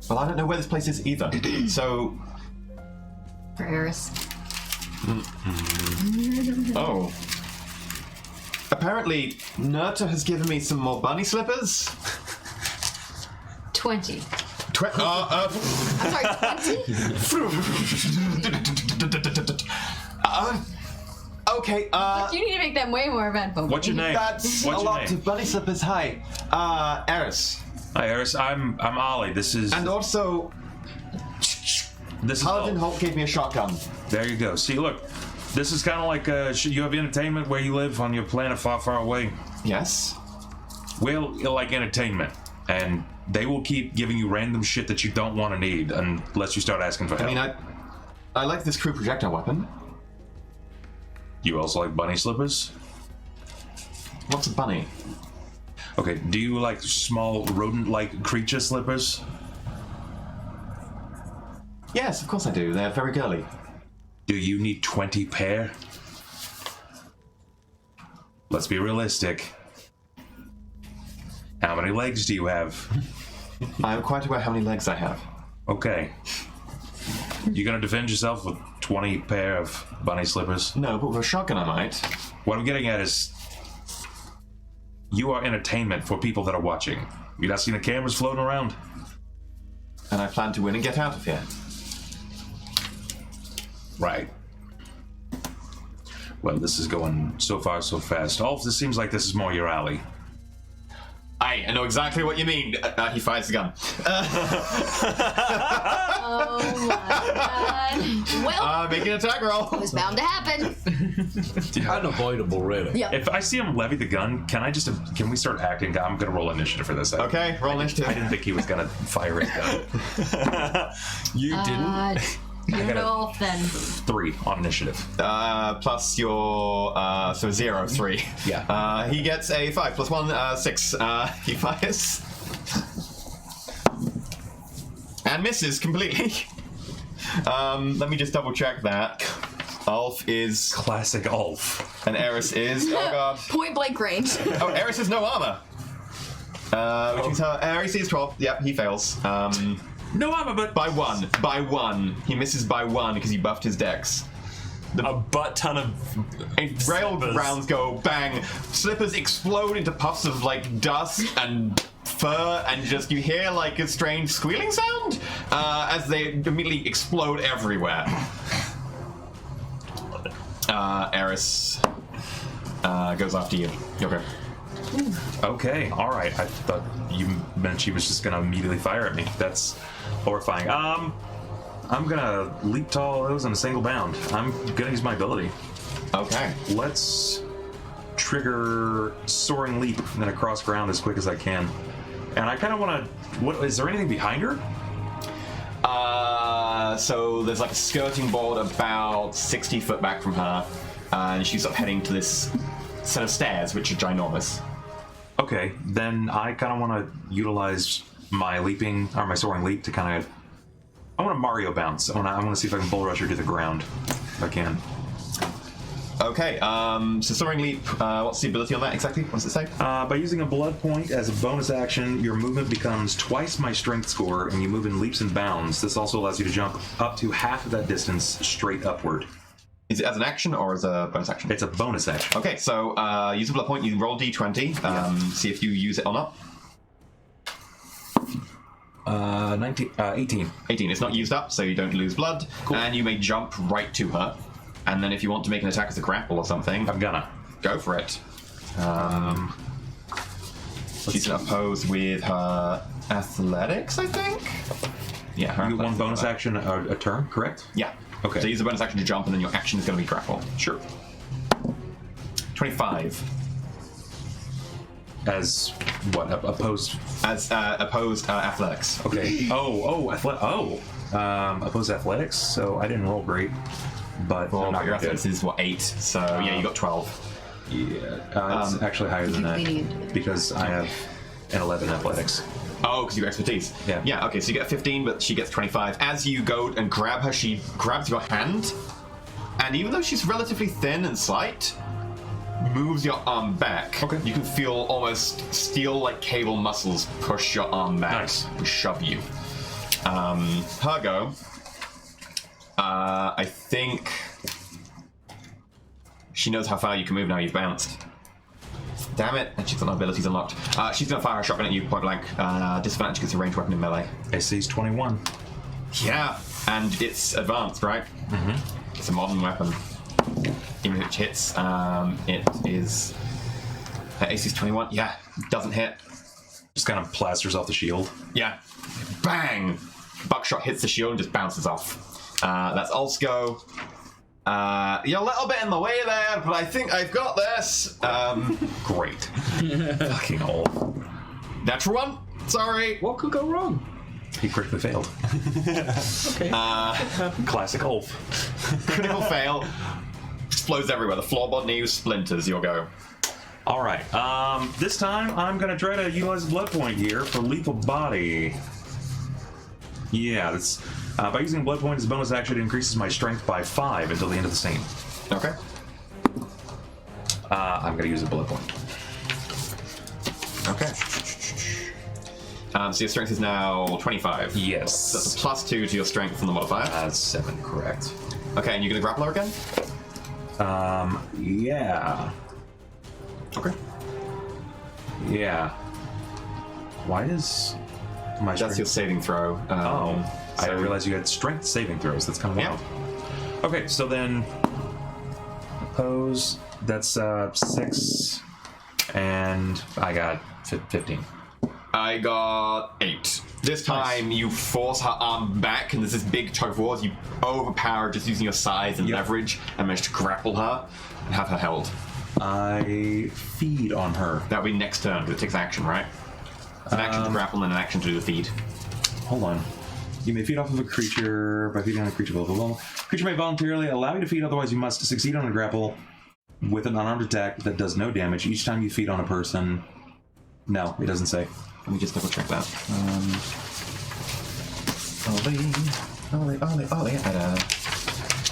Well, I don't know where this place is either. So... For Eris. Oh. Apparently, Nurta has given me some more bunny slippers. 20. I'm sorry, 20? Okay, You need to make them way more eventful. What's your name? that's What's a your lot name? of bunny slippers. Hi. Eris. Hi, Eris. I'm Ollie. This is And also, Paladin Holt. Holt gave me a shotgun. There you go. See, look, this is kind of like you have entertainment where you live on your planet far, far away. Yes? Well, you like entertainment, and they will keep giving you random shit that you don't want to need unless you start asking for help. I mean, I like this crew projectile weapon. You also like bunny slippers? What's a bunny? Okay, do you like small rodent-like creature slippers? Yes, of course I do. They're very girly. Do you need 20 pair? Let's be realistic. How many legs do you have? I'm quite aware how many legs I have. Okay. You gonna defend yourself with 20 pair of bunny slippers? No, but with a shotgun I might. What I'm getting at is, you are entertainment for people that are watching. You not seen the cameras floating around? And I plan to win and get out of here. Right. Well, this is going so far so fast. This seems like this is more your alley. I know exactly what you mean. He fires the gun. Oh my god. Well, Make an attack roll. it was bound to happen. Unavoidable, really. Yep. If I see him levy the gun, can we start acting? I'm gonna roll initiative for this. Okay, roll initiative. I didn't think he was gonna fire his gun. You didn't? You're an elf then. 3 on initiative. Plus your, so 0, 3. Yeah. He gets a 5 plus 1, 6. He fires. And misses completely. Let me just double check that. Ulf is... Classic Ulf. And Eris is... Oh god. Point blank range. Oh, Eris has no armor. Which means her... Eris is 12. Yep, he fails. No armor, but... By 1. By 1. He misses by 1 because he buffed his dex. A butt ton of Rail slippers. rounds go bang. Slippers explode into puffs of like dust and fur, and just you hear like a strange squealing sound as they immediately explode everywhere. Eris goes after you. Okay. Okay, alright. I thought you meant she was just gonna immediately fire at me. That's horrifying. I'm gonna leap to all those in a single bound. I'm gonna use my ability. Okay. Let's trigger Soaring Leap and then across ground as quick as I can. And I kind of want to... What is there anything behind her? So there's like a skirting board about 60 foot back from her, and she's up heading to this set of stairs, which are ginormous. Okay, then I kind of want to utilize my leaping, or my Soaring Leap to kind of... I want to Mario bounce. I want to see if I can bull rush her to the ground. If I can. Okay, so Soaring Leap, what's the ability on that exactly? What does it say? By using a blood point as a bonus action, your movement becomes twice my strength score, and you move in leaps and bounds. This also allows you to jump up to half of that distance straight upward. Is it as an action or as a bonus action? It's a bonus action. Okay, so use a blood point, you roll d20, see if you use it or not. 18. 18, it's not used up, so you don't lose blood, Cool. and you may jump right to her. And then if you want to make an attack as a grapple or something, I'm gonna. go for it. She's opposed with her athletics, I think? Yeah, her You get one athletics bonus is better. action a turn, correct? Yeah. Okay. So use a bonus action to jump, and then your action is going to be grapple. Sure. 25. As what? Opposed? As opposed athletics. Okay. Opposed athletics. So I didn't roll great, but Well, I'm not your gonna athletics is what, 8? So yeah, you got 12. Yeah, it's actually higher than Keep leaning into that it. because I have an 11 athletics. Oh, because you got expertise. Yeah. Yeah, okay, so you get 15, but she gets 25. As you go and grab her, she grabs your hand, and even though she's relatively thin and slight, moves your arm back. Okay. You can feel almost steel-like cable muscles push your arm back. Nice. And shove you. Her go. I think she knows how far you can move now you've bounced. Damn it, and she's got no abilities unlocked. She's gonna fire a shotgun at you point blank. Disadvantage against a ranged weapon in melee. AC's 21. Yeah, and it's advanced, right? Mm-hmm. It's a modern weapon. Even if it hits, it is... AC's 21, yeah, doesn't hit. Just kind of plasters off the shield. Yeah, bang! Buckshot hits the shield and just bounces off. That's Ulf's go. You're a little bit in the way there, but I think I've got this. Great. Fucking Ulf. Natural one. Sorry. What could go wrong? He critically failed. Okay. Classic Ulf. Critical fail. Explodes everywhere. The floorboard near you splinters. You'll go. All right. This time I'm gonna try to utilize a blood point here for lethal body. Yeah, that's by using a blood point as a bonus action, it increases my strength by 5 until the end of the scene. Okay. I'm gonna use a blood point. Okay. So your strength is now 25. Yes. So that's a +2 to your strength from the modifier. That's 7, correct. Okay, and you're gonna grapple her again? Yeah. Okay. Yeah. Why does my That's your saving throw. I didn't realize you had strength saving throws. That's kind of wild. Okay, so then oppose. That's 6, and I got 15. I got 8. This time you force her arm back, and there's this big tug of war. You overpower just using your size and leverage, and manage to grapple her and have her held. I feed on her. That'll be next turn, because it takes action, right? It's an action to grapple and an action to do the feed. Hold on. You may feed off of a creature by feeding on a creature below the level. Creature may voluntarily allow you to feed, otherwise you must succeed on a grapple with an unarmed attack that does no damage each time you feed on a person. No, it doesn't say. Let me just double check that.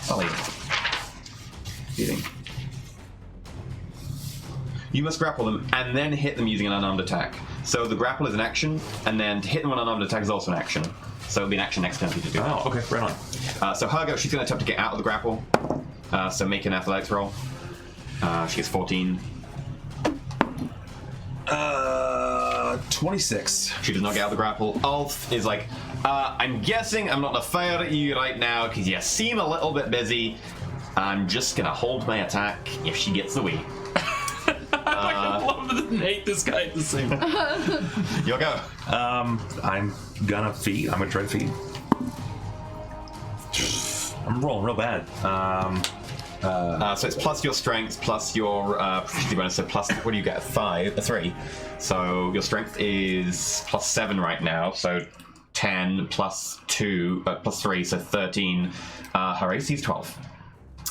Ollie. Feeding. You must grapple them and then hit them using an unarmed attack. So the grapple is an action, and then to hit them with an unarmed attack is also an action. So it'll be an action next turn for you to do that. Oh, okay, right on. So her go, she's going to attempt to get out of the grapple. So make an athletics roll. She gets 14. 26. She does not get out of the grapple. Ulf is like, I'm guessing I'm not going to fire at you right now because you seem a little bit busy. I'm just going to hold my attack if she gets away. I love and hate this guy at the same time. You'll go. I'm gonna feed. I'm gonna try to feed. I'm rolling real bad. So it's plus your strength, plus your proficiency bonus, so plus, what do you get? 3. So your strength is plus 7 right now, so 10 plus 2, plus 3, so 13. Her AC is 12.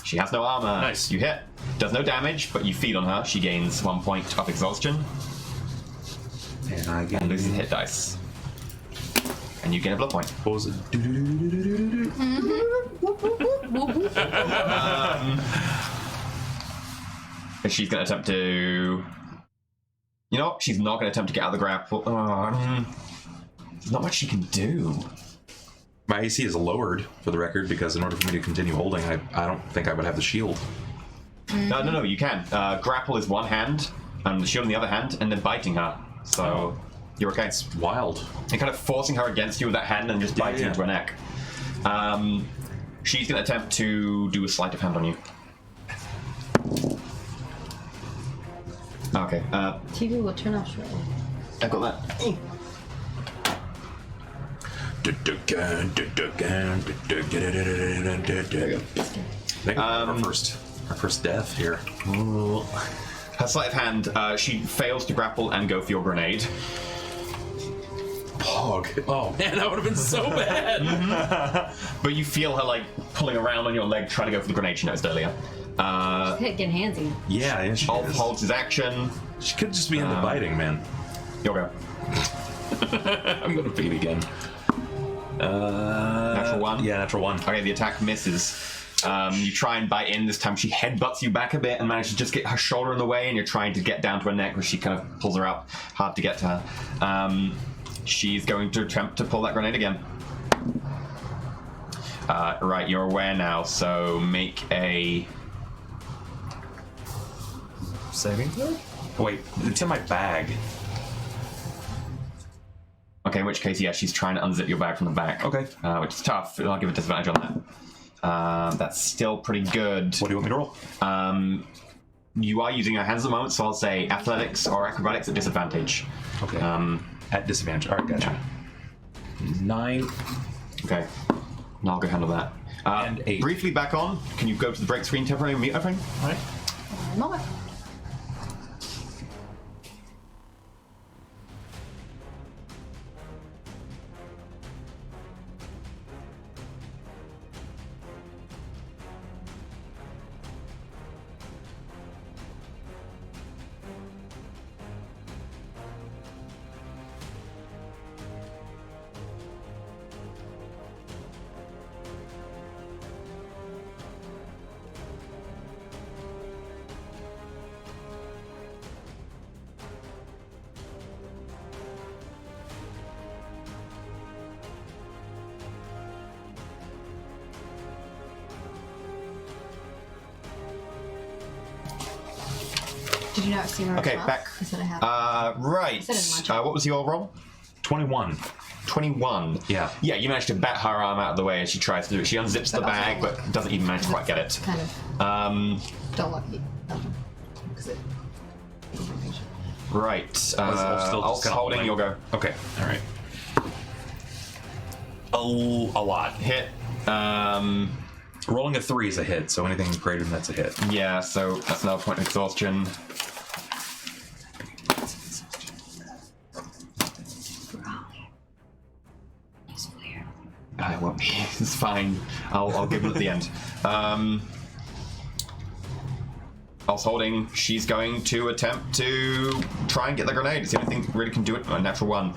She has no armor. Nice. You hit. Does no damage, but you feed on her. She gains 1 point of exhaustion. And I And get loses hit dice. And you gain a blood point. What was it? And she's going to attempt to... You know what? She's not going to attempt to get out of the grapple. There's not much she can do. My AC is lowered, for the record, because in order for me to continue holding, I don't think I would have the shield. No, you can. Grapple is one hand, and the shield in the other hand, and then biting her. So, you're okay. It's wild. You're kind of forcing her against you with that hand and just biting into her neck. She's going to attempt to do a sleight of hand on you. Okay. TV will turn off shortly. I got that. Our first death here. Her sleight of hand, she fails to grapple and go for your grenade. Pog. Oh man, that would have been so bad. But you feel her like pulling around on your leg trying to go for the grenade she noticed earlier. Getting handsy. Yeah, she Ulf is. holds his action. She could just be into biting, man. You'll go. I'm gonna feed again. Natural 1? Yeah, natural 1. Okay, the attack misses. You try and bite in. This time she headbutts you back a bit and manages to just get her shoulder in the way, and you're trying to get down to her neck where she kind of pulls her up. Hard to get to her. She's going to attempt to pull that grenade again. Right, you're aware now, so make a... Saving throw? Wait, it's in my bag. Okay, in which case, yeah, she's trying to unzip your bag from the back. Okay. Which is tough. I'll give a disadvantage on that. That's still pretty good. What do you want me to roll? You are using your hands at the moment, so I'll say athletics or acrobatics at disadvantage. Okay. At disadvantage. Alright, gotcha. 9. Okay. I'll go handle that. And 8. Briefly back on. Can you go to the break screen temporarily and mute everything? Alright. Moment. Did you not see my Okay, response? back. I said I have. Right. said it in my chat. What was your roll? 21. 21. Yeah. Yeah, you managed to bat her arm out of the way as she tries to do it. She unzips the But also bag, don't but doesn't even manage to quite get it. Kind of. Don't look. Because it. Right. I'll I'll holding, you'll go. Okay, alright. A lot. Hit. Rolling a 3 is a hit, so anything greater than that's a hit. Yeah, so that's another point of exhaustion. It won't be. It's fine. I'll give them at the end. Whilst holding, she's going to attempt to try and get the grenade. It's the only thing that really can do it. A natural 1.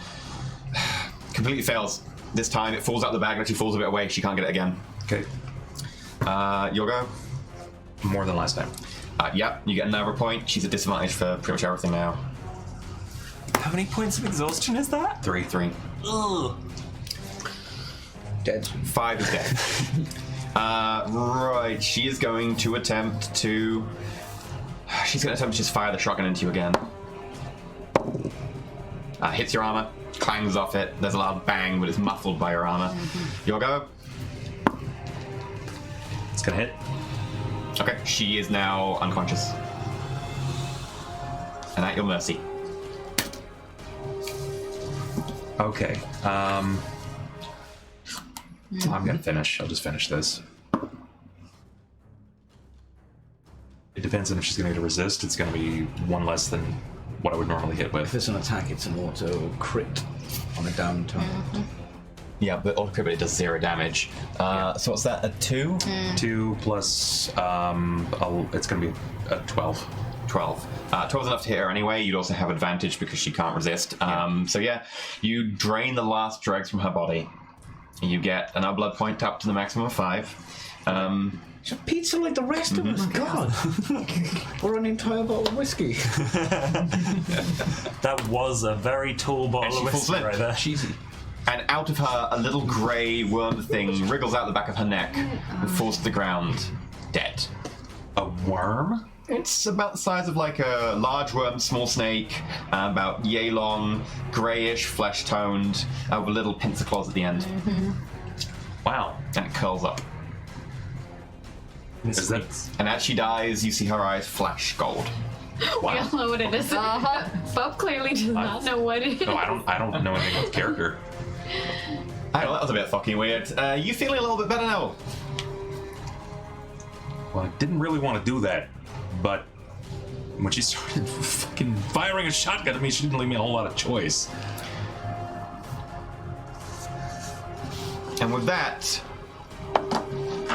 Completely fails. This time it falls out of the bag, and she falls a bit away. She can't get it again. Okay. You'll go. More than last time. Yep, you get another point. She's at disadvantage for pretty much everything now. How many points of exhaustion is that? 3. Ugh. Dead. 5 is dead. Right, she is going to attempt to... She's going to attempt to just fire the shotgun into you again. Hits your armor, clangs off it. There's a loud bang, but it's muffled by your armor. You'll go. It's gonna hit. Okay, she is now unconscious. And at your mercy. Okay. I'm gonna finish. I'll just finish this. It depends on if she's gonna get a resist. It's gonna be 1 less than what I would normally hit If with. it's an attack, it's an auto crit on a down target. Yeah, but auto crit, it does 0 damage. So what's that, a 2? 2 plus, it's gonna be a 12. 12. 12 is enough to hit her anyway. You'd also have advantage because she can't resist. So yeah, you drain the last dregs from her body. You get another blood point up to the maximum of 5. It's a pizza like the rest of us. God. Or an entire bottle of whiskey. That was a very tall bottle And of she falls whiskey limp. right there. Cheesy. And out of her, a little grey worm thing wriggles out the back of her neck and falls to the ground, dead. A worm? It's about the size of like a large worm, small snake, about yay long, greyish, flesh toned, with little pincer claws at the end. Wow. And it curls up. Is that... And as she dies, you see her eyes flash gold. We all know what it is. Bob clearly does not know what it is. No, I don't know anything about the character. I know, that was a bit fucking weird. You feeling a little bit better now? Well, I didn't really want to do that, but when she started fucking firing a shotgun at me, she didn't leave me a whole lot of choice. And with that,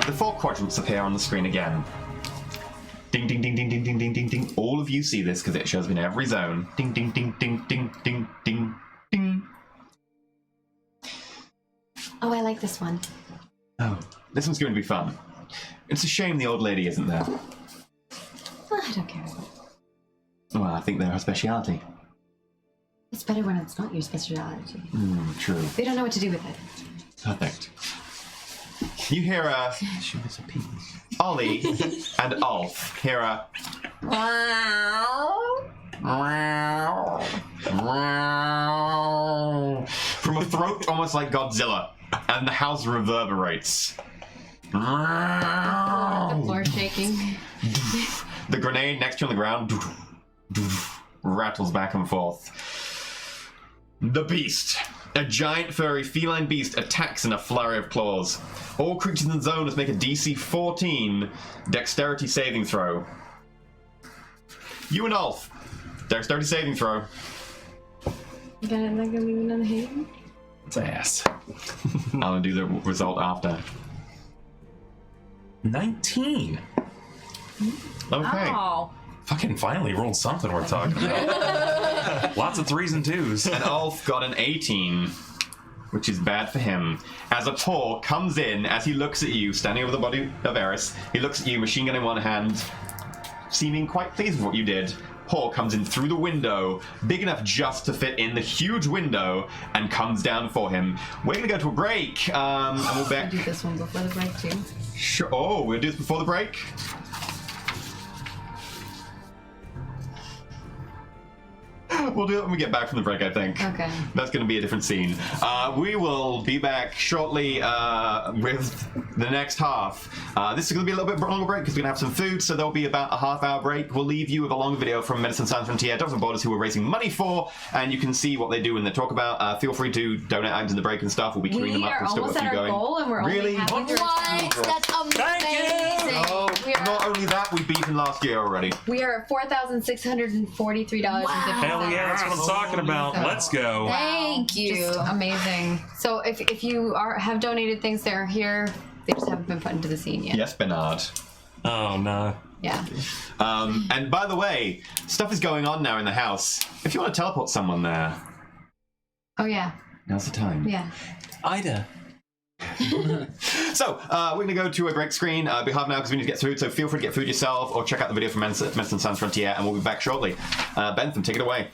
the 4 quadrants appear on the screen again. Ding, ding, ding, ding, ding, ding, ding, ding, ding. All of you see this because it shows up in every zone. Ding, ding, ding, ding, ding, ding, ding, ding. like this one. Oh, this one's going to be fun. It's a shame the old lady isn't there. Well, I don't care. Well, I think they're her speciality. It's better when it's not your speciality. True. They don't know what to do with it. Perfect. You hear Ollie and Ulf hear a from a throat almost like Godzilla, and the house reverberates. The floor shaking. The grenade next to you on the ground rattles back and forth. The beast. A giant furry feline beast attacks in a flurry of claws. All creatures in the zone must make a DC 14 dexterity saving throw. You and Ulf. Dexterity saving throw. You got it, not gonna leave another hate? It's ass. I'll do the result after. 19. Okay. Oh. Fucking finally rolled something worth talking about. Lots of 3s and 2s. And Ulf got an 18, which is bad for him. As a paw comes in, as he looks at you, standing over the body of Eris, he looks at you, machine gun in one hand, seeming quite pleased with what you did. Paw comes in through the window, big enough just to fit in the huge window, and comes down for him. We're gonna go to a break, and we'll I back. do this one before the break too. Sure. Oh, we'll do this before the break. We'll do it when we get back from the break, I think. Okay. That's going to be a different scene. We will be back shortly with the next half. This is going to be a little bit longer break because we're going to have some food, so there'll be about a half-hour break. We'll leave you with a longer video from Medicine Sans Frontier, Doctors Without Borders, who we're raising money for, and you can see what they do when they talk about. Feel free to donate items in the break and stuff. We'll be queuing them We up. are We'll still almost got at a few our going. goal, and we're Really? only halfway through. What? That's amazing. Thank you. Oh, We are- not only that, we beat him last year already. We are at $4,643. Wow. Hell yeah, that's what I'm talking about. Let's go. Thank you. Just amazing. So if you have donated things that are here, they just haven't been put into the scene yet. Yes, Bernard. Oh no. Yeah. And by the way, stuff is going on now in the house. If you want to teleport someone there, Oh yeah. now's the time. Yeah. Ida. So, we're going to go to a break screen. We have now because we need to get food, so feel free to get food yourself or check out the video from Medicine Sans Frontier, and we'll be back shortly. Bentham, take it away.